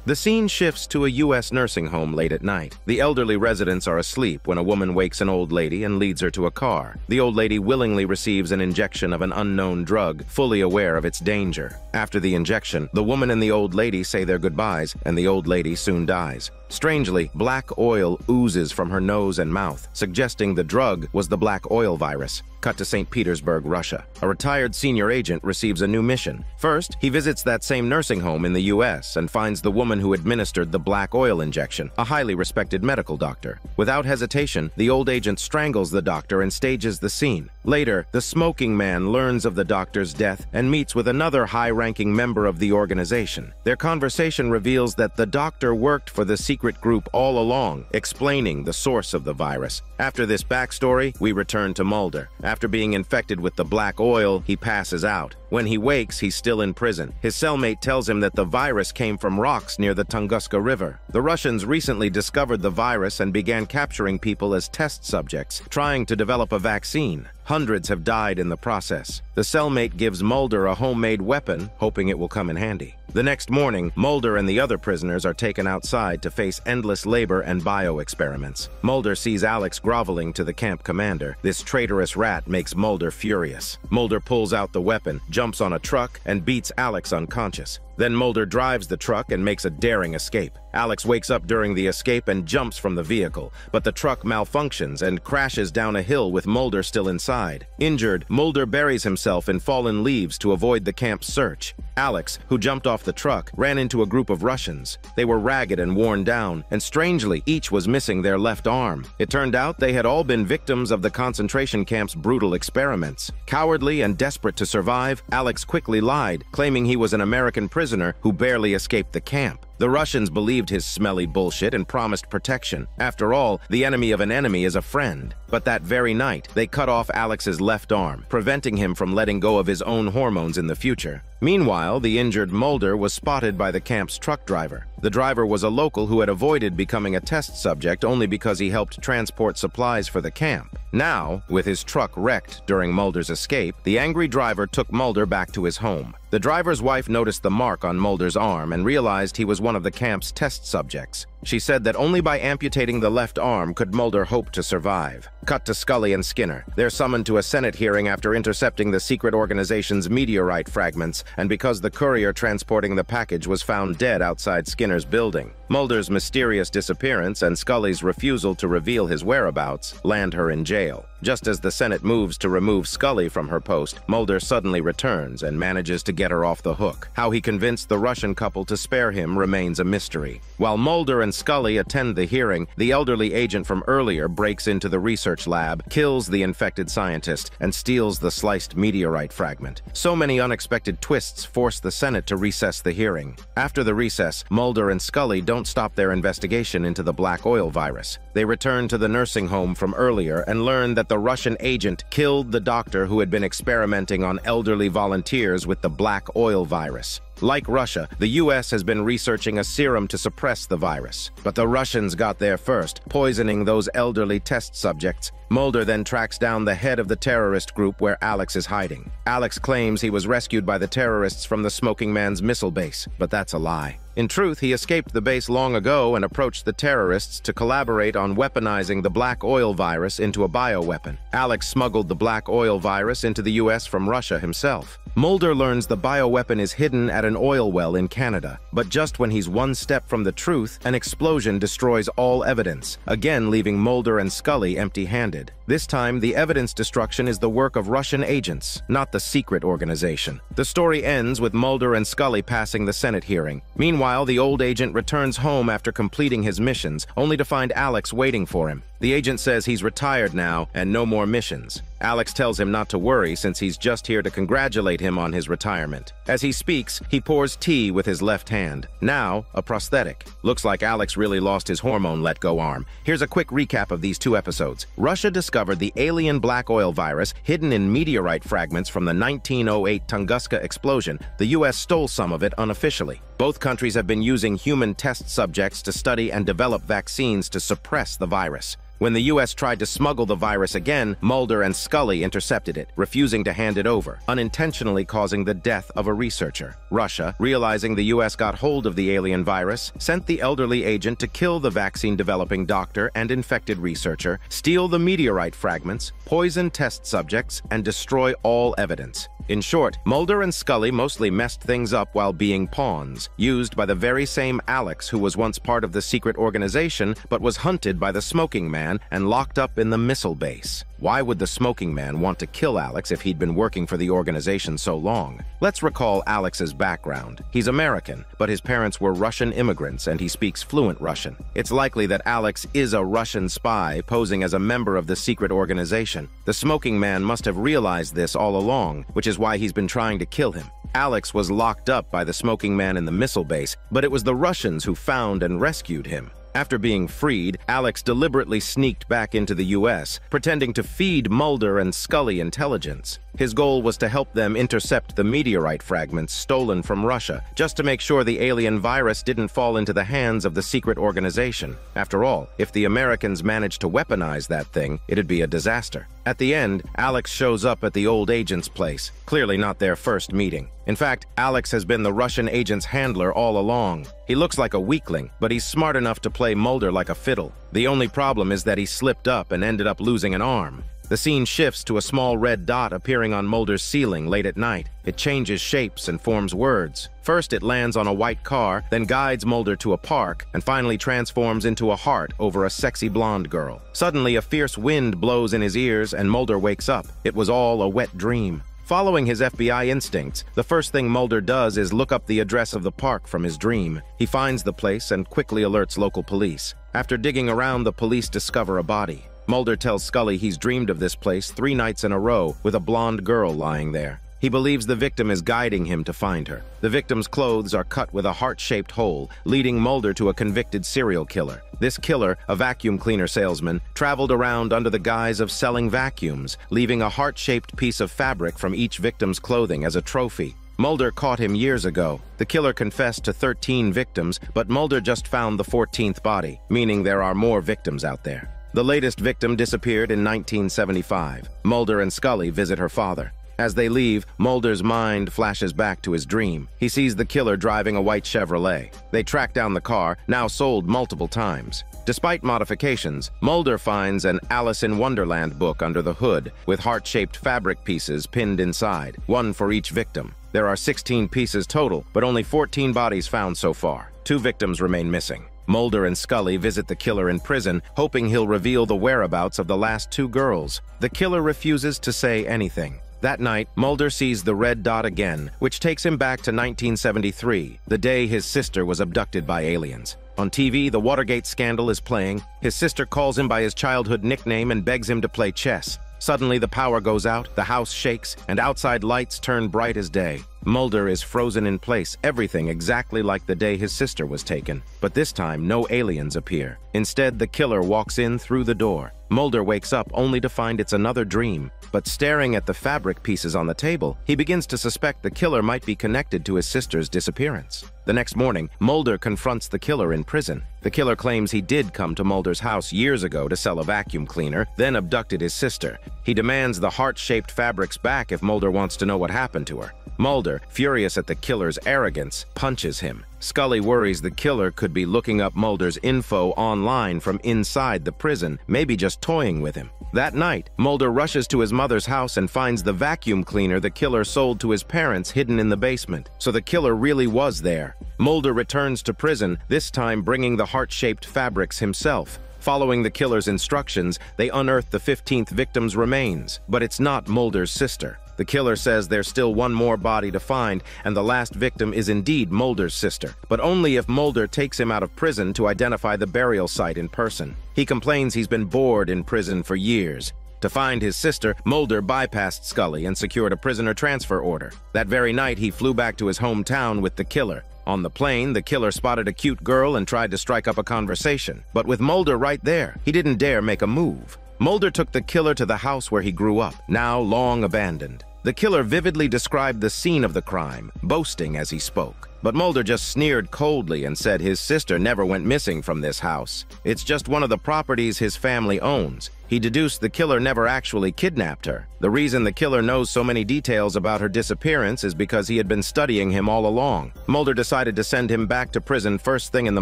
The scene shifts to a U.S. nursing home late at night. The elderly residents are asleep when a woman wakes an old lady and leads her to a car. The old lady willingly receives an injection of an unknown drug, fully aware of its danger. After the injection, the woman and the old lady say their goodbyes, and the old lady soon dies. Strangely, black oil oozes from her nose and mouth, suggesting the drug was the black oil virus. Cut to St. Petersburg, Russia. A retired senior agent receives a new mission. First, he visits that same nursing home in the U.S. and finds the woman who administered the black oil injection, a highly respected medical doctor. Without hesitation, the old agent strangles the doctor and stages the scene. Later, the smoking man learns of the doctor's death and meets with another high-ranking member of the organization. Their conversation reveals that the doctor worked for the secret group all along, explaining the source of the virus. After this backstory, we return to Mulder. After being infected with the black oil, he passes out. When he wakes, he's still in prison. His cellmate tells him that the virus came from rocks near the Tunguska River. The Russians recently discovered the virus and began capturing people as test subjects, trying to develop a vaccine. Hundreds have died in the process. The cellmate gives Mulder a homemade weapon, hoping it will come in handy. The next morning, Mulder and the other prisoners are taken outside to face endless labor and bio-experiments. Mulder sees Alex groveling to the camp commander. This traitorous rat makes Mulder furious. Mulder pulls out the weapon, jumps on a truck, and beats Alex unconscious. Then Mulder drives the truck and makes a daring escape. Alex wakes up during the escape and jumps from the vehicle, but the truck malfunctions and crashes down a hill with Mulder still inside. Injured, Mulder buries himself in fallen leaves to avoid the camp's search. Alex, who jumped off the truck, ran into a group of Russians. They were ragged and worn down, and strangely, each was missing their left arm. It turned out they had all been victims of the concentration camp's brutal experiments. Cowardly and desperate to survive, Alex quickly lied, claiming he was an American prisoner who barely escaped the camp. The Russians believed his smelly bullshit and promised protection. After all, the enemy of an enemy is a friend. But that very night, they cut off Alex's left arm, preventing him from letting go of his own hormones in the future. Meanwhile, the injured Mulder was spotted by the camp's truck driver. The driver was a local who had avoided becoming a test subject only because he helped transport supplies for the camp. Now, with his truck wrecked during Mulder's escape, the angry driver took Mulder back to his home. The driver's wife noticed the mark on Mulder's arm and realized he was one of the camp's test subjects. She said that only by amputating the left arm could Mulder hope to survive. Cut to Scully and Skinner. They're summoned to a Senate hearing after intercepting the secret organization's meteorite fragments, and because the courier transporting the package was found dead outside Skinner's building. Mulder's mysterious disappearance and Scully's refusal to reveal his whereabouts land her in jail. Just as the Senate moves to remove Scully from her post, Mulder suddenly returns and manages to get her off the hook. How he convinced the Russian couple to spare him remains a mystery. While Mulder and Scully attend the hearing, the elderly agent from earlier breaks into the research lab, kills the infected scientist, and steals the sliced meteorite fragment. So many unexpected twists force the Senate to recess the hearing. After the recess, Mulder and Scully don't stop their investigation into the black oil virus. They return to the nursing home from earlier and learn that the Russian agent killed the doctor who had been experimenting on elderly volunteers with the black oil virus. Like Russia, the U.S. has been researching a serum to suppress the virus. But the Russians got there first, poisoning those elderly test subjects. Mulder then tracks down the head of the terrorist group where Alex is hiding. Alex claims he was rescued by the terrorists from the Smoking Man's missile base, but that's a lie. In truth, he escaped the base long ago and approached the terrorists to collaborate on weaponizing the black oil virus into a bioweapon. Alex smuggled the black oil virus into the U.S. from Russia himself. Mulder learns the bioweapon is hidden at an oil well in Canada, but just when he's one step from the truth, an explosion destroys all evidence, again leaving Mulder and Scully empty-handed. This time, the evidence destruction is the work of Russian agents, not the secret organization. The story ends with Mulder and Scully passing the Senate hearing. Meanwhile, the old agent returns home after completing his missions, only to find Alex waiting for him. The agent says he's retired now and no more missions. Alex tells him not to worry since he's just here to congratulate him on his retirement. As he speaks, he pours tea with his left hand. Now, a prosthetic. Looks like Alex really lost his hormone let-go arm. Here's a quick recap of these 2 episodes. Russia discovered the alien black oil virus hidden in meteorite fragments from the 1908 Tunguska explosion. The U.S. stole some of it unofficially. Both countries have been using human test subjects to study and develop vaccines to suppress the virus. When the U.S. tried to smuggle the virus again, Mulder and Scully intercepted it, refusing to hand it over, unintentionally causing the death of a researcher. Russia, realizing the U.S. got hold of the alien virus, sent the elderly agent to kill the vaccine-developing doctor and infected researcher, steal the meteorite fragments, poison test subjects, and destroy all evidence. In short, Mulder and Scully mostly messed things up while being pawns, used by the very same Alex who was once part of the secret organization but was hunted by the Smoking Man and locked up in the missile base. Why would the Smoking Man want to kill Alex if he'd been working for the organization so long? Let's recall Alex's background. He's American, but his parents were Russian immigrants and he speaks fluent Russian. It's likely that Alex is a Russian spy posing as a member of the secret organization. The Smoking Man must have realized this all along, which is why he's been trying to kill him. Alex was locked up by the Smoking Man in the missile base, but it was the Russians who found and rescued him. After being freed, Alex deliberately sneaked back into the U.S., pretending to feed Mulder and Scully intelligence. His goal was to help them intercept the meteorite fragments stolen from Russia, just to make sure the alien virus didn't fall into the hands of the secret organization. After all, if the Americans managed to weaponize that thing, it'd be a disaster. At the end, Alex shows up at the old agent's place, clearly not their first meeting. In fact, Alex has been the Russian agent's handler all along. He looks like a weakling, but he's smart enough to play Mulder like a fiddle. The only problem is that he slipped up and ended up losing an arm. The scene shifts to a small red dot appearing on Mulder's ceiling late at night. It changes shapes and forms words. First, it lands on a white car, then guides Mulder to a park, and finally transforms into a heart over a sexy blonde girl. Suddenly, a fierce wind blows in his ears, and Mulder wakes up. It was all a wet dream. Following his FBI instincts, the first thing Mulder does is look up the address of the park from his dream. He finds the place and quickly alerts local police. After digging around, the police discover a body. Mulder tells Scully he's dreamed of this place 3 nights in a row with a blonde girl lying there. He believes the victim is guiding him to find her. The victim's clothes are cut with a heart-shaped hole, leading Mulder to a convicted serial killer. This killer, a vacuum cleaner salesman, traveled around under the guise of selling vacuums, leaving a heart-shaped piece of fabric from each victim's clothing as a trophy. Mulder caught him years ago. The killer confessed to 13 victims, but Mulder just found the 14th body, meaning there are more victims out there. The latest victim disappeared in 1975. Mulder and Scully visit her father. As they leave, Mulder's mind flashes back to his dream. He sees the killer driving a white Chevrolet. They track down the car, now sold multiple times. Despite modifications, Mulder finds an Alice in Wonderland book under the hood with heart-shaped fabric pieces pinned inside, one for each victim. There are 16 pieces total, but only 14 bodies found so far. 2 victims remain missing. Mulder and Scully visit the killer in prison, hoping he'll reveal the whereabouts of the last 2 girls. The killer refuses to say anything. That night, Mulder sees the red dot again, which takes him back to 1973, the day his sister was abducted by aliens. On TV, the Watergate scandal is playing. His sister calls him by his childhood nickname and begs him to play chess. Suddenly, the power goes out, the house shakes, and outside lights turn bright as day. Mulder is frozen in place, everything exactly like the day his sister was taken. But this time, no aliens appear. Instead, the killer walks in through the door. Mulder wakes up only to find it's another dream. But staring at the fabric pieces on the table, he begins to suspect the killer might be connected to his sister's disappearance. The next morning, Mulder confronts the killer in prison. The killer claims he did come to Mulder's house years ago to sell a vacuum cleaner, then abducted his sister. He demands the heart-shaped fabrics back if Mulder wants to know what happened to her. Mulder, furious at the killer's arrogance, punches him. Scully worries the killer could be looking up Mulder's info online from inside the prison, maybe just toying with him. That night, Mulder rushes to his mother's house and finds the vacuum cleaner the killer sold to his parents hidden in the basement. So the killer really was there. Mulder returns to prison, this time bringing the heart-shaped fabrics himself. Following the killer's instructions, they unearth the 15th victim's remains, but it's not Mulder's sister. The killer says there's still one more body to find, and the last victim is indeed Mulder's sister, but only if Mulder takes him out of prison to identify the burial site in person. He complains he's been bored in prison for years. To find his sister, Mulder bypassed Scully and secured a prisoner transfer order. That very night, he flew back to his hometown with the killer. On the plane, the killer spotted a cute girl and tried to strike up a conversation. But with Mulder right there, he didn't dare make a move. Mulder took the killer to the house where he grew up, now long abandoned. The killer vividly described the scene of the crime, boasting as he spoke. But Mulder just sneered coldly and said his sister never went missing from this house. It's just one of the properties his family owns. He deduced the killer never actually kidnapped her. The reason the killer knows so many details about her disappearance is because he had been studying him all along. Mulder decided to send him back to prison first thing in the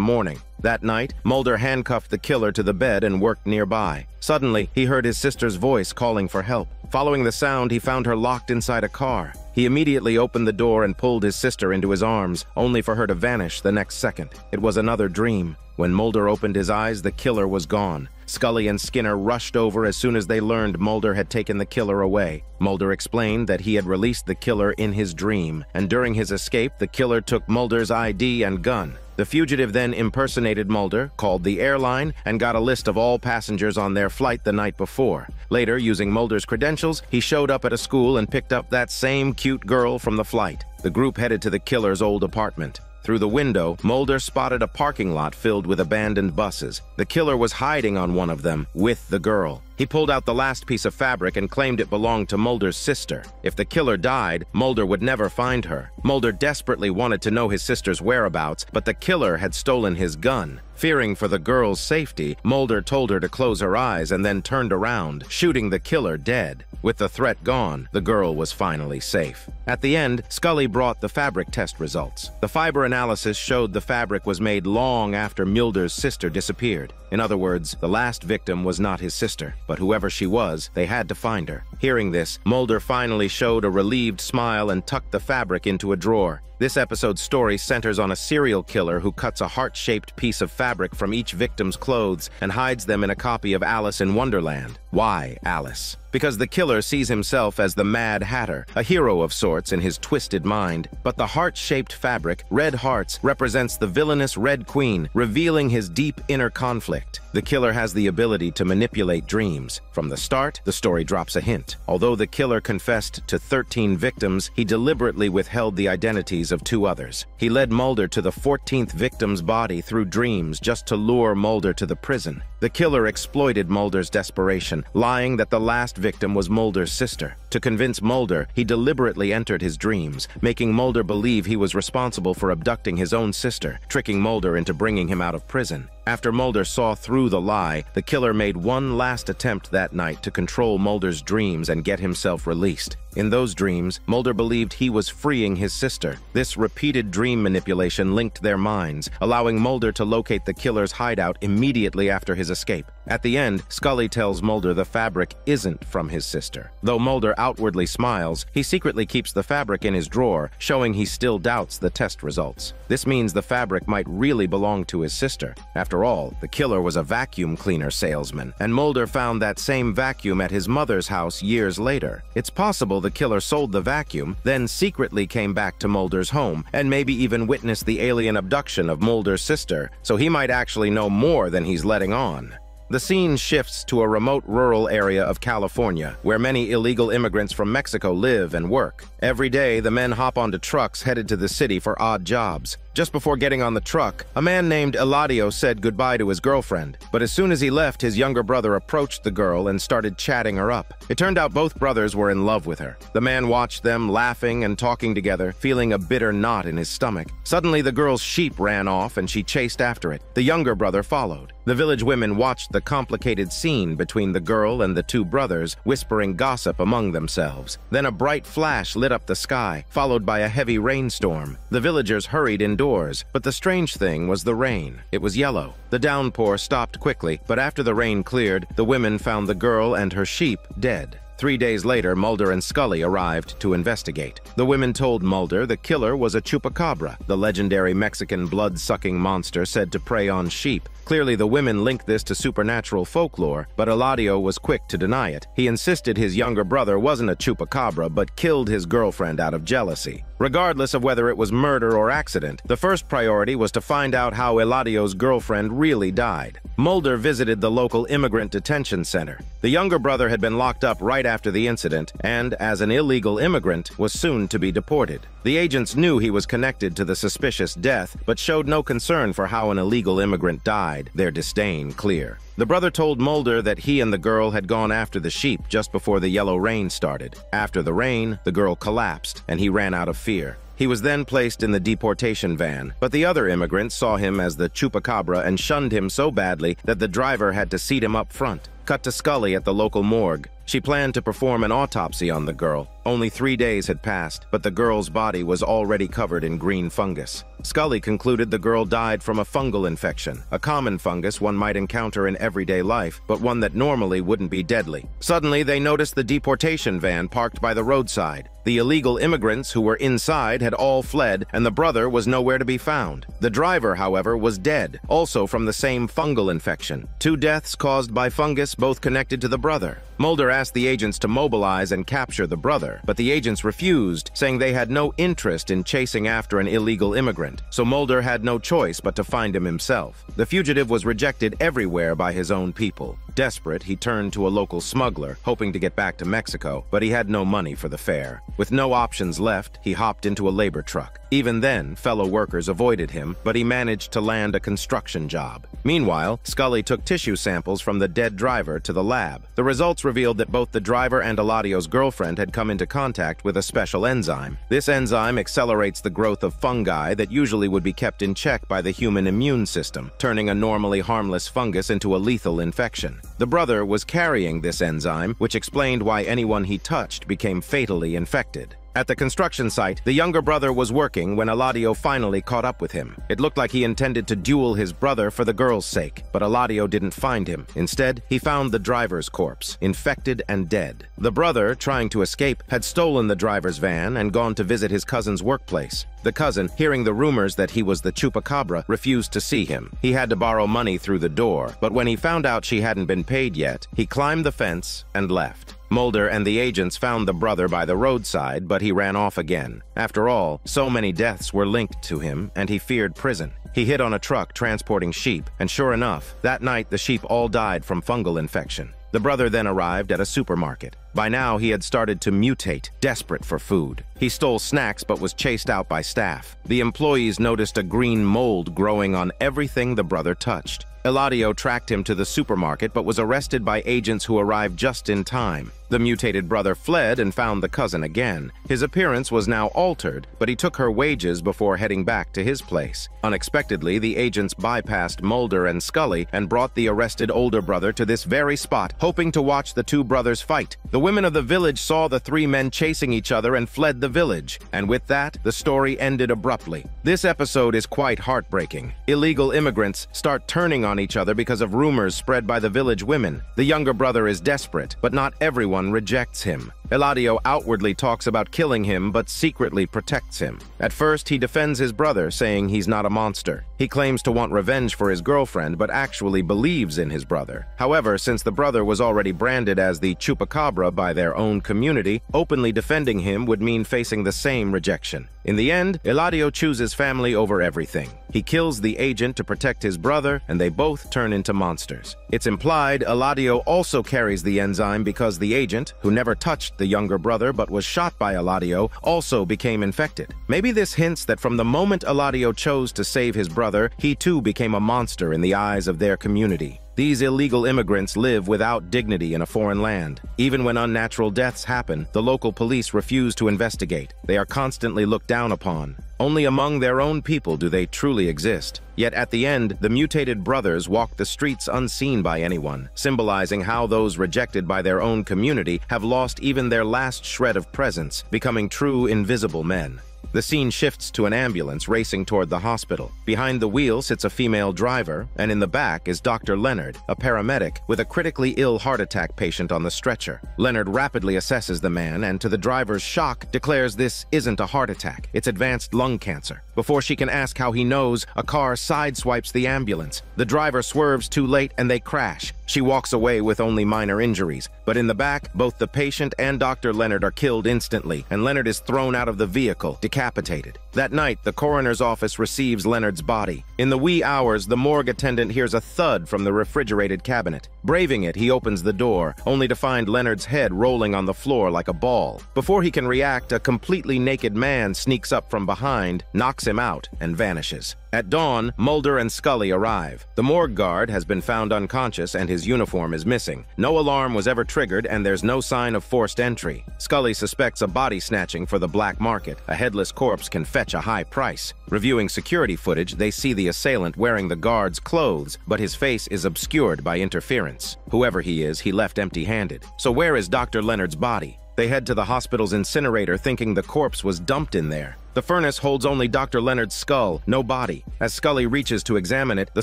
morning. That night, Mulder handcuffed the killer to the bed and worked nearby. Suddenly, he heard his sister's voice calling for help. Following the sound, he found her locked inside a car. He immediately opened the door and pulled his sister into his arms, only for her to vanish the next second. It was another dream. When Mulder opened his eyes, the killer was gone. Scully and Skinner rushed over as soon as they learned Mulder had taken the killer away. Mulder explained that he had released the killer in his dream, and during his escape, the killer took Mulder's ID and gun. The fugitive then impersonated Mulder, called the airline, and got a list of all passengers on their flight the night before. Later, using Mulder's credentials, he showed up at a school and picked up that same cute girl from the flight. The group headed to the killer's old apartment. Through the window, Mulder spotted a parking lot filled with abandoned buses. The killer was hiding on one of them, with the girl. He pulled out the last piece of fabric and claimed it belonged to Mulder's sister. If the killer died, Mulder would never find her. Mulder desperately wanted to know his sister's whereabouts, but the killer had stolen his gun. Fearing for the girl's safety, Mulder told her to close her eyes and then turned around, shooting the killer dead. With the threat gone, the girl was finally safe. At the end, Scully brought the fabric test results. The fiber analysis showed the fabric was made long after Mulder's sister disappeared. In other words, the last victim was not his sister. but whoever she was, they had to find her. Hearing this, Mulder finally showed a relieved smile and tucked the fabric into a drawer. This episode's story centers on a serial killer who cuts a heart-shaped piece of fabric from each victim's clothes and hides them in a copy of Alice in Wonderland. Why Alice? Because the killer sees himself as the Mad Hatter, a hero of sorts in his twisted mind. But the heart-shaped fabric, red hearts, represents the villainous Red Queen, revealing his deep inner conflict. The killer has the ability to manipulate dreams. From the start, the story drops a hint. Although the killer confessed to 13 victims, he deliberately withheld the identities of 2 others. He led Mulder to the 14th victim's body through dreams just to lure Mulder to the prison. The killer exploited Mulder's desperation, lying that the last victim was Mulder's sister. To convince Mulder, he deliberately entered his dreams, making Mulder believe he was responsible for abducting his own sister, tricking Mulder into bringing him out of prison. After Mulder saw through the lie, the killer made one last attempt that night to control Mulder's dreams and get himself released. In those dreams, Mulder believed he was freeing his sister. This repeated dream manipulation linked their minds, allowing Mulder to locate the killer's hideout immediately after his escape. At the end, Scully tells Mulder the fabric isn't from his sister. Though Mulder outwardly smiles, he secretly keeps the fabric in his drawer, showing he still doubts the test results. This means the fabric might really belong to his sister. After all, the killer was a vacuum cleaner salesman, and Mulder found that same vacuum at his mother's house years later. It's possible the killer sold the vacuum, then secretly came back to Mulder's home, and maybe even witnessed the alien abduction of Mulder's sister, so he might actually know more than he's letting on. The scene shifts to a remote rural area of California, where many illegal immigrants from Mexico live and work. Every day, the men hop onto trucks headed to the city for odd jobs. Just before getting on the truck, a man named Eladio said goodbye to his girlfriend. But as soon as he left, his younger brother approached the girl and started chatting her up. It turned out both brothers were in love with her. The man watched them laughing and talking together, feeling a bitter knot in his stomach. Suddenly, the girl's sheep ran off and she chased after it. The younger brother followed. The village women watched the complicated scene between the girl and the 2 brothers, whispering gossip among themselves. Then a bright flash lit up the sky, followed by a heavy rainstorm. The villagers hurried indoors, but the strange thing was the rain. It was yellow. The downpour stopped quickly, but after the rain cleared, the women found the girl and her sheep dead. 3 days later, Mulder and Scully arrived to investigate. The women told Mulder the killer was a chupacabra, the legendary Mexican blood-sucking monster said to prey on sheep. Clearly, the women linked this to supernatural folklore, but Eladio was quick to deny it. He insisted his younger brother wasn't a chupacabra, but killed his girlfriend out of jealousy. Regardless of whether it was murder or accident, the first priority was to find out how Eladio's girlfriend really died. Mulder visited the local immigrant detention center. The younger brother had been locked up right after the incident, and, as an illegal immigrant, was soon to be deported. The agents knew he was connected to the suspicious death, but showed no concern for how an illegal immigrant died, their disdain clear. The brother told Mulder that he and the girl had gone after the sheep just before the yellow rain started. After the rain, the girl collapsed, and he ran out of fear. He was then placed in the deportation van, but the other immigrants saw him as the chupacabra and shunned him so badly that the driver had to seat him up front. Cut to Scully at the local morgue. She planned to perform an autopsy on the girl. Only 3 days had passed, but the girl's body was already covered in green fungus. Scully concluded the girl died from a fungal infection, a common fungus one might encounter in everyday life, but one that normally wouldn't be deadly. Suddenly, they noticed the deportation van parked by the roadside. The illegal immigrants who were inside had all fled, and the brother was nowhere to be found. The driver, however, was dead, also from the same fungal infection. 2 deaths caused by fungus, both connected to the brother. Mulder asked the agents to mobilize and capture the brother, but the agents refused, saying they had no interest in chasing after an illegal immigrant, so Mulder had no choice but to find him himself. The fugitive was rejected everywhere by his own people. Desperate, he turned to a local smuggler, hoping to get back to Mexico, but he had no money for the fare. With no options left, he hopped into a labor truck. Even then, fellow workers avoided him, but he managed to land a construction job. Meanwhile, Scully took tissue samples from the dead driver to the lab. The results revealed that both the driver and Eladio's girlfriend had come into contact with a special enzyme. This enzyme accelerates the growth of fungi that usually would be kept in check by the human immune system, turning a normally harmless fungus into a lethal infection. The brother was carrying this enzyme, which explained why anyone he touched became fatally infected. At the construction site, the younger brother was working when Eladio finally caught up with him. It looked like he intended to duel his brother for the girl's sake, but Eladio didn't find him. Instead, he found the driver's corpse, infected and dead. The brother, trying to escape, had stolen the driver's van and gone to visit his cousin's workplace. The cousin, hearing the rumors that he was the chupacabra, refused to see him. He had to borrow money through the door, but when he found out she hadn't been paid yet, he climbed the fence and left. Mulder and the agents found the brother by the roadside, but he ran off again. After all, so many deaths were linked to him, and he feared prison. He hid on a truck transporting sheep, and sure enough, that night the sheep all died from fungal infection. The brother then arrived at a supermarket. By now, he had started to mutate, desperate for food. He stole snacks but was chased out by staff. The employees noticed a green mold growing on everything the brother touched. Eladio tracked him to the supermarket but was arrested by agents who arrived just in time. The mutated brother fled and found the cousin again. His appearance was now altered, but he took her wages before heading back to his place. Unexpectedly, the agents bypassed Mulder and Scully and brought the arrested older brother to this very spot, hoping to watch the two brothers fight. The women of the village saw the three men chasing each other and fled the village. And with that, the story ended abruptly. This episode is quite heartbreaking. Illegal immigrants start turning on each other because of rumors spread by the village women. The younger brother is desperate, but not everyone rejects him. Eladio outwardly talks about killing him, but secretly protects him. At first, he defends his brother, saying he's not a monster. He claims to want revenge for his girlfriend, but actually believes in his brother. However, since the brother was already branded as the chupacabra by their own community, openly defending him would mean facing the same rejection. In the end, Eladio chooses family over everything. He kills the agent to protect his brother, and they both turn into monsters. It's implied Eladio also carries the enzyme because the agent, who never touched the younger brother but was shot by Eladio, also became infected. Maybe this hints that from the moment Eladio chose to save his brother, he too became a monster in the eyes of their community. These illegal immigrants live without dignity in a foreign land. Even when unnatural deaths happen, the local police refuse to investigate. They are constantly looked down upon. Only among their own people do they truly exist. Yet at the end, the mutated brothers walk the streets unseen by anyone, symbolizing how those rejected by their own community have lost even their last shred of presence, becoming true invisible men. The scene shifts to an ambulance racing toward the hospital. Behind the wheel sits a female driver, and in the back is Dr. Leonard, a paramedic, with a critically ill heart attack patient on the stretcher. Leonard rapidly assesses the man and, to the driver's shock, declares this isn't a heart attack, it's advanced lung cancer. Before she can ask how he knows, a car sideswipes the ambulance. The driver swerves too late and they crash. She walks away with only minor injuries, but in the back, both the patient and Dr. Leonard are killed instantly, and Leonard is thrown out of the vehicle, decapitated. That night, the coroner's office receives Leonard's body. In the wee hours, the morgue attendant hears a thud from the refrigerated cabinet. Braving it, he opens the door, only to find Leonard's head rolling on the floor like a ball. Before he can react, a completely naked man sneaks up from behind, knocks him out, and vanishes. At dawn, Mulder and Scully arrive. The morgue guard has been found unconscious and his uniform is missing. No alarm was ever triggered and there's no sign of forced entry. Scully suspects a body snatching for the black market. A headless corpse can fetch a high price. Reviewing security footage, they see the assailant wearing the guard's clothes, but his face is obscured by interference. Whoever he is, he left empty-handed. So where is Dr. Leonard's body? They head to the hospital's incinerator thinking the corpse was dumped in there. The furnace holds only Dr. Leonard's skull, no body. As Scully reaches to examine it, the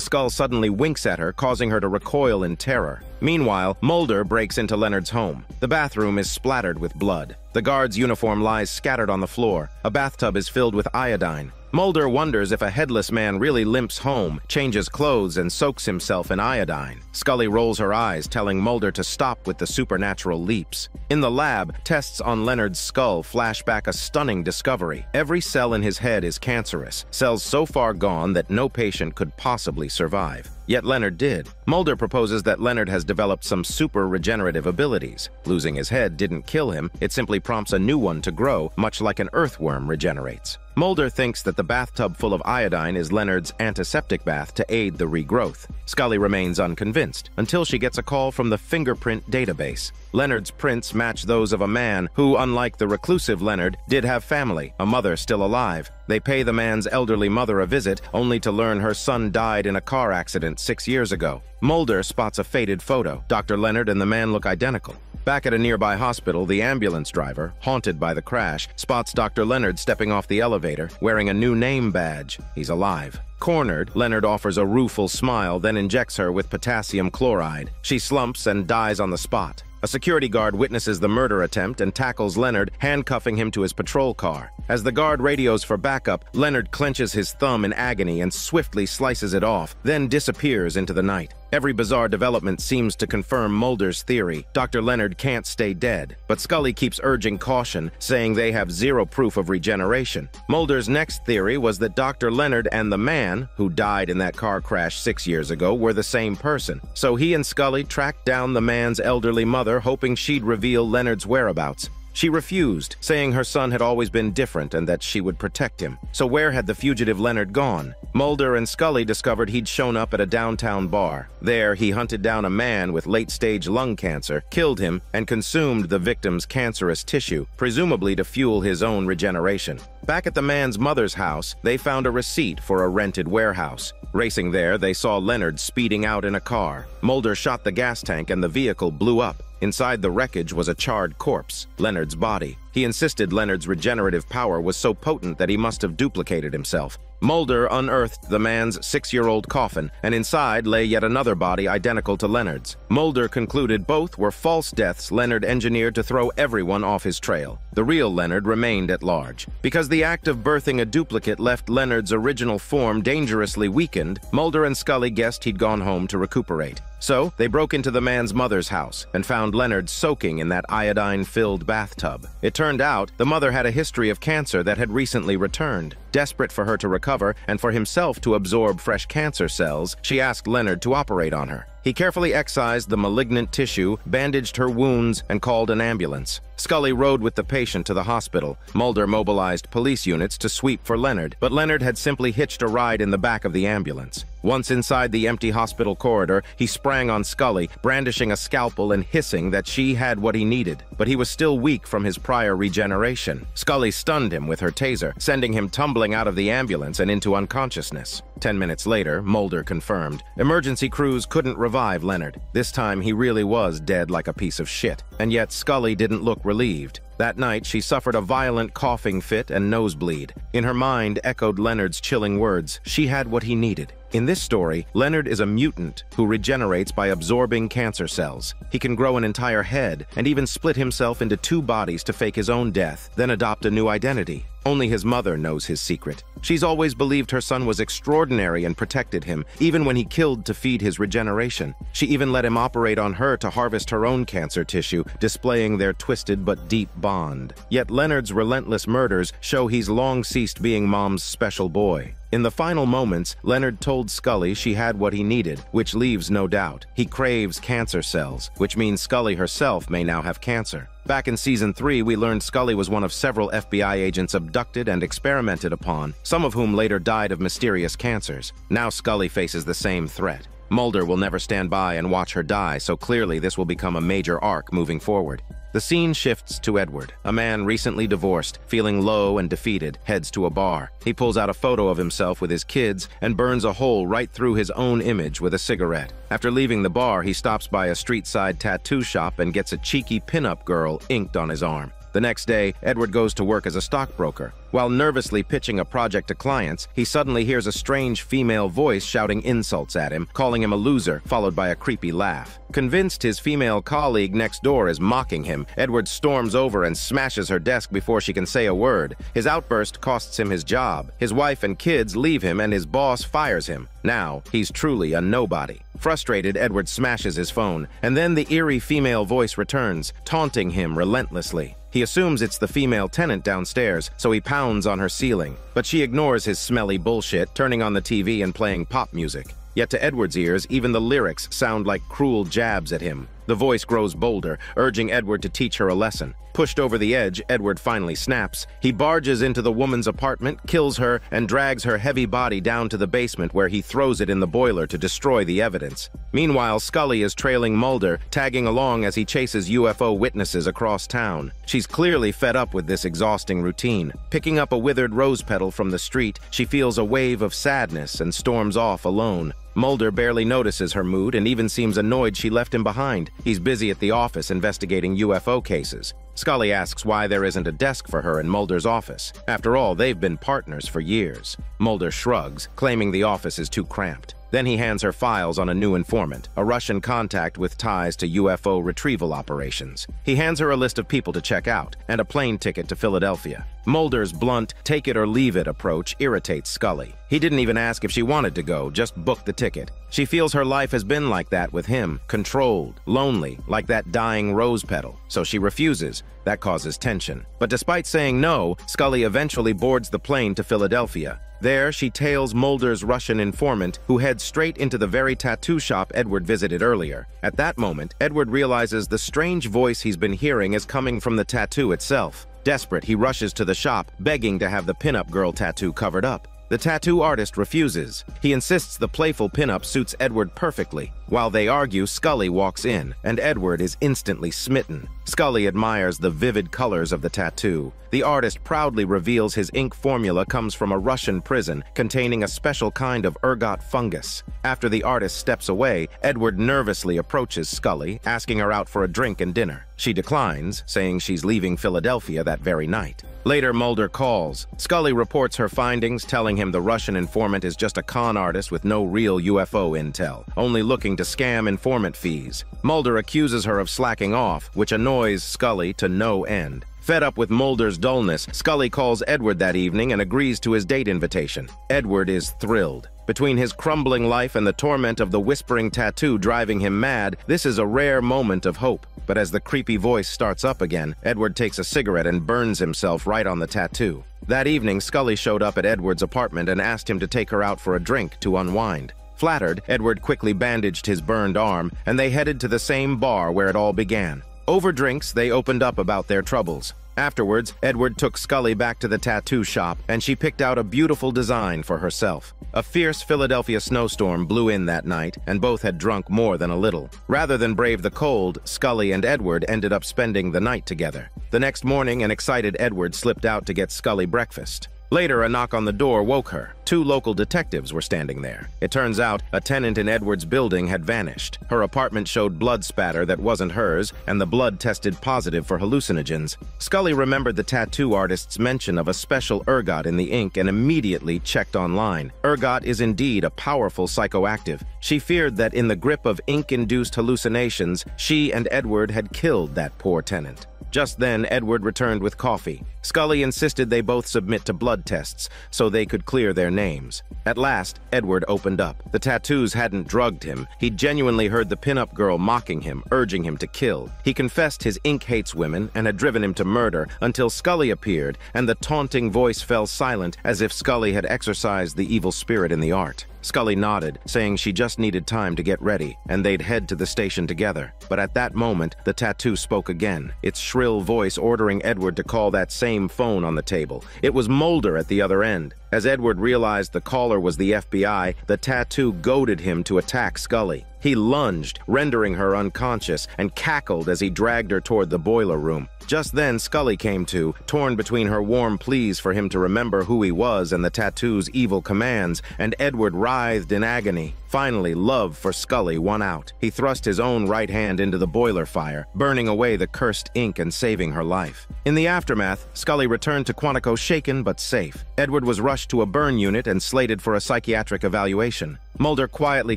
skull suddenly winks at her, causing her to recoil in terror. Meanwhile, Mulder breaks into Leonard's home. The bathroom is splattered with blood. The guard's uniform lies scattered on the floor. A bathtub is filled with iodine. Mulder wonders if a headless man really limps home, changes clothes, and soaks himself in iodine. Scully rolls her eyes, telling Mulder to stop with the supernatural leaps. In the lab, tests on Leonard's skull flash back a stunning discovery. Every cell in his head is cancerous, cells so far gone that no patient could possibly survive. Yet Leonard did. Mulder proposes that Leonard has developed some super regenerative abilities. Losing his head didn't kill him, it simply prompts a new one to grow, much like an earthworm regenerates. Mulder thinks that the bathtub full of iodine is Leonard's antiseptic bath to aid the regrowth. Scully remains unconvinced, until she gets a call from the fingerprint database. Leonard's prints match those of a man who, unlike the reclusive Leonard, did have family, a mother still alive. They pay the man's elderly mother a visit, only to learn her son died in a car accident 6 years ago. Mulder spots a faded photo. Dr. Leonard and the man look identical. Back at a nearby hospital, the ambulance driver, haunted by the crash, spots Dr. Leonard stepping off the elevator, wearing a new name badge. He's alive. Cornered, Leonard offers a rueful smile, then injects her with potassium chloride. She slumps and dies on the spot. A security guard witnesses the murder attempt and tackles Leonard, handcuffing him to his patrol car. As the guard radios for backup, Leonard clenches his thumb in agony and swiftly slices it off, then disappears into the night. Every bizarre development seems to confirm Mulder's theory. Dr. Leonard can't stay dead, but Scully keeps urging caution, saying they have zero proof of regeneration. Mulder's next theory was that Dr. Leonard and the man, who died in that car crash 6 years ago, were the same person. So he and Scully tracked down the man's elderly mother, hoping she'd reveal Leonard's whereabouts. She refused, saying her son had always been different and that she would protect him. So where had the fugitive Leonard gone? Mulder and Scully discovered he'd shown up at a downtown bar. There, he hunted down a man with late-stage lung cancer, killed him, and consumed the victim's cancerous tissue, presumably to fuel his own regeneration. Back at the man's mother's house, they found a receipt for a rented warehouse. Racing there, they saw Leonard speeding out in a car. Mulder shot the gas tank and the vehicle blew up. Inside the wreckage was a charred corpse, Leonard's body. He insisted Leonard's regenerative power was so potent that he must have duplicated himself. Mulder unearthed the man's 6-year-old coffin, and inside lay yet another body identical to Leonard's. Mulder concluded both were false deaths Leonard engineered to throw everyone off his trail. The real Leonard remained at large. Because the act of birthing a duplicate left Leonard's original form dangerously weakened, Mulder and Scully guessed he'd gone home to recuperate. So, they broke into the man's mother's house and found Leonard soaking in that iodine-filled bathtub. It turned out the mother had a history of cancer that had recently returned. Desperate for her to recover and for himself to absorb fresh cancer cells, she asked Leonard to operate on her. He carefully excised the malignant tissue, bandaged her wounds, and called an ambulance. Scully rode with the patient to the hospital. Mulder mobilized police units to sweep for Leonard, but Leonard had simply hitched a ride in the back of the ambulance. Once inside the empty hospital corridor, he sprang on Scully, brandishing a scalpel and hissing that she had what he needed. But he was still weak from his prior regeneration. Scully stunned him with her taser, sending him tumbling out of the ambulance and into unconsciousness. 10 minutes later, Mulder confirmed. Emergency crews couldn't revive Leonard. This time, he really was dead like a piece of shit. And yet, Scully didn't look relieved. That night, she suffered a violent coughing fit and nosebleed. In her mind echoed Leonard's chilling words. She had what he needed. In this story, Leonard is a mutant who regenerates by absorbing cancer cells. He can grow an entire head and even split himself into 2 bodies to fake his own death, then adopt a new identity. Only his mother knows his secret. She's always believed her son was extraordinary and protected him, even when he killed to feed his regeneration. She even let him operate on her to harvest her own cancer tissue, displaying their twisted but deep bond. Yet Leonard's relentless murders show he's long ceased being Mom's special boy. In the final moments, Leonard told Scully she had what he needed, which leaves no doubt. He craves cancer cells, which means Scully herself may now have cancer. Back in Season 3, we learned Scully was one of several FBI agents abducted and experimented upon, some of whom later died of mysterious cancers. Now Scully faces the same threat. Mulder will never stand by and watch her die, so clearly this will become a major arc moving forward. The scene shifts to Edward. A man recently divorced, feeling low and defeated, heads to a bar. He pulls out a photo of himself with his kids and burns a hole right through his own image with a cigarette. After leaving the bar, he stops by a street-side tattoo shop and gets a cheeky pin-up girl inked on his arm. The next day, Edward goes to work as a stockbroker. While nervously pitching a project to clients, he suddenly hears a strange female voice shouting insults at him, calling him a loser, followed by a creepy laugh. Convinced his female colleague next door is mocking him, Edward storms over and smashes her desk before she can say a word. His outburst costs him his job. His wife and kids leave him and his boss fires him. Now, he's truly a nobody. Frustrated, Edward smashes his phone, and then the eerie female voice returns, taunting him relentlessly. He assumes it's the female tenant downstairs, so he pounds on her ceiling. But she ignores his smelly bullshit, turning on the TV and playing pop music. Yet to Edward's ears, even the lyrics sound like cruel jabs at him. The voice grows bolder, urging Edward to teach her a lesson. Pushed over the edge, Edward finally snaps. He barges into the woman's apartment, kills her, and drags her heavy body down to the basement where he throws it in the boiler to destroy the evidence. Meanwhile, Scully is trailing Mulder, tagging along as he chases UFO witnesses across town. She's clearly fed up with this exhausting routine. Picking up a withered rose petal from the street, she feels a wave of sadness and storms off alone. Mulder barely notices her mood and even seems annoyed she left him behind. He's busy at the office investigating UFO cases. Scully asks why there isn't a desk for her in Mulder's office. After all, they've been partners for years. Mulder shrugs, claiming the office is too cramped. Then he hands her files on a new informant, a Russian contact with ties to UFO retrieval operations. He hands her a list of people to check out and a plane ticket to Philadelphia. Mulder's blunt, take-it-or-leave-it approach irritates Scully. He didn't even ask if she wanted to go, just book the ticket. She feels her life has been like that with him, controlled, lonely, like that dying rose petal, so she refuses. That causes tension. But despite saying no, Scully eventually boards the plane to Philadelphia. There, she tails Mulder's Russian informant, who heads straight into the very tattoo shop Edward visited earlier. At that moment, Edward realizes the strange voice he's been hearing is coming from the tattoo itself. Desperate, he rushes to the shop, begging to have the pinup girl tattoo covered up. The tattoo artist refuses. He insists the playful pinup suits Edward perfectly. While they argue, Scully walks in, and Edward is instantly smitten. Scully admires the vivid colors of the tattoo. The artist proudly reveals his ink formula comes from a Russian prison containing a special kind of ergot fungus. After the artist steps away, Edward nervously approaches Scully, asking her out for a drink and dinner. She declines, saying she's leaving Philadelphia that very night. Later, Mulder calls. Scully reports her findings, telling him the Russian informant is just a con artist with no real UFO intel, only looking to scam informant fees. Mulder accuses her of slacking off, which annoys Scully to no end. Fed up with Mulder's dullness, Scully calls Edward that evening and agrees to his date invitation. Edward is thrilled. Between his crumbling life and the torment of the whispering tattoo driving him mad, this is a rare moment of hope. But as the creepy voice starts up again, Edward takes a cigarette and burns himself right on the tattoo. That evening, Scully showed up at Edward's apartment and asked him to take her out for a drink to unwind. Flattered, Edward quickly bandaged his burned arm, and they headed to the same bar where it all began. Over drinks, they opened up about their troubles. Afterwards, Edward took Scully back to the tattoo shop, and she picked out a beautiful design for herself. A fierce Philadelphia snowstorm blew in that night, and both had drunk more than a little. Rather than brave the cold, Scully and Edward ended up spending the night together. The next morning, an excited Edward slipped out to get Scully breakfast. Later, a knock on the door woke her. 2 local detectives were standing there. It turns out a tenant in Edward's building had vanished. Her apartment showed blood spatter that wasn't hers, and the blood tested positive for hallucinogens. Scully remembered the tattoo artist's mention of a special ergot in the ink and immediately checked online. Ergot is indeed a powerful psychoactive. She feared that in the grip of ink-induced hallucinations, she and Edward had killed that poor tenant. Just then, Edward returned with coffee. Scully insisted they both submit to blood tests so they could clear their names. At last, Edward opened up. The tattoos hadn't drugged him. He'd genuinely heard the pinup girl mocking him, urging him to kill. He confessed his ink hates women and had driven him to murder until Scully appeared and the taunting voice fell silent as if Scully had exorcised the evil spirit in the art. Scully nodded, saying she just needed time to get ready, and they'd head to the station together. But at that moment, the tattoo spoke again, its shrill voice ordering Edward to call that same phone on the table. It was Mulder at the other end. As Edward realized the caller was the FBI, the tattoo goaded him to attack Scully. He lunged, rendering her unconscious, and cackled as he dragged her toward the boiler room. Just then, Scully came to, torn between her warm pleas for him to remember who he was and the tattoo's evil commands, and Edward writhed in agony. Finally, love for Scully won out. He thrust his own right hand into the boiler fire, burning away the cursed ink and saving her life. In the aftermath, Scully returned to Quantico shaken but safe. Edward was rushed to a burn unit and slated for a psychiatric evaluation. Mulder quietly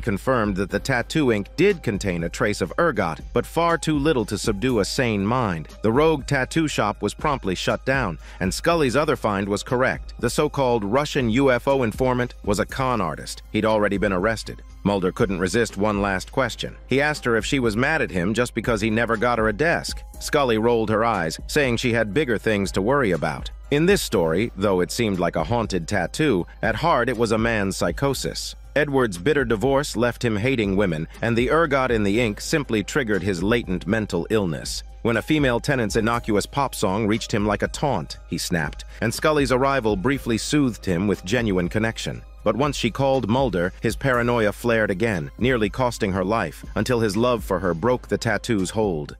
confirmed that the tattoo ink did contain a trace of ergot, but far too little to subdue a sane mind. The rogue tattoo shop was promptly shut down, and Scully's other find was correct. The so-called Russian UFO informant was a con artist. He'd already been arrested. Mulder couldn't resist one last question. He asked her if she was mad at him just because he never got her a desk. Scully rolled her eyes, saying she had bigger things to worry about. In this story, though it seemed like a haunted tattoo, at heart it was a man's psychosis. Edward's bitter divorce left him hating women, and the ergot in the ink simply triggered his latent mental illness. When a female tenant's innocuous pop song reached him like a taunt, he snapped, and Scully's arrival briefly soothed him with genuine connection. But once she called Mulder, his paranoia flared again, nearly costing her life, until his love for her broke the tattoo's hold.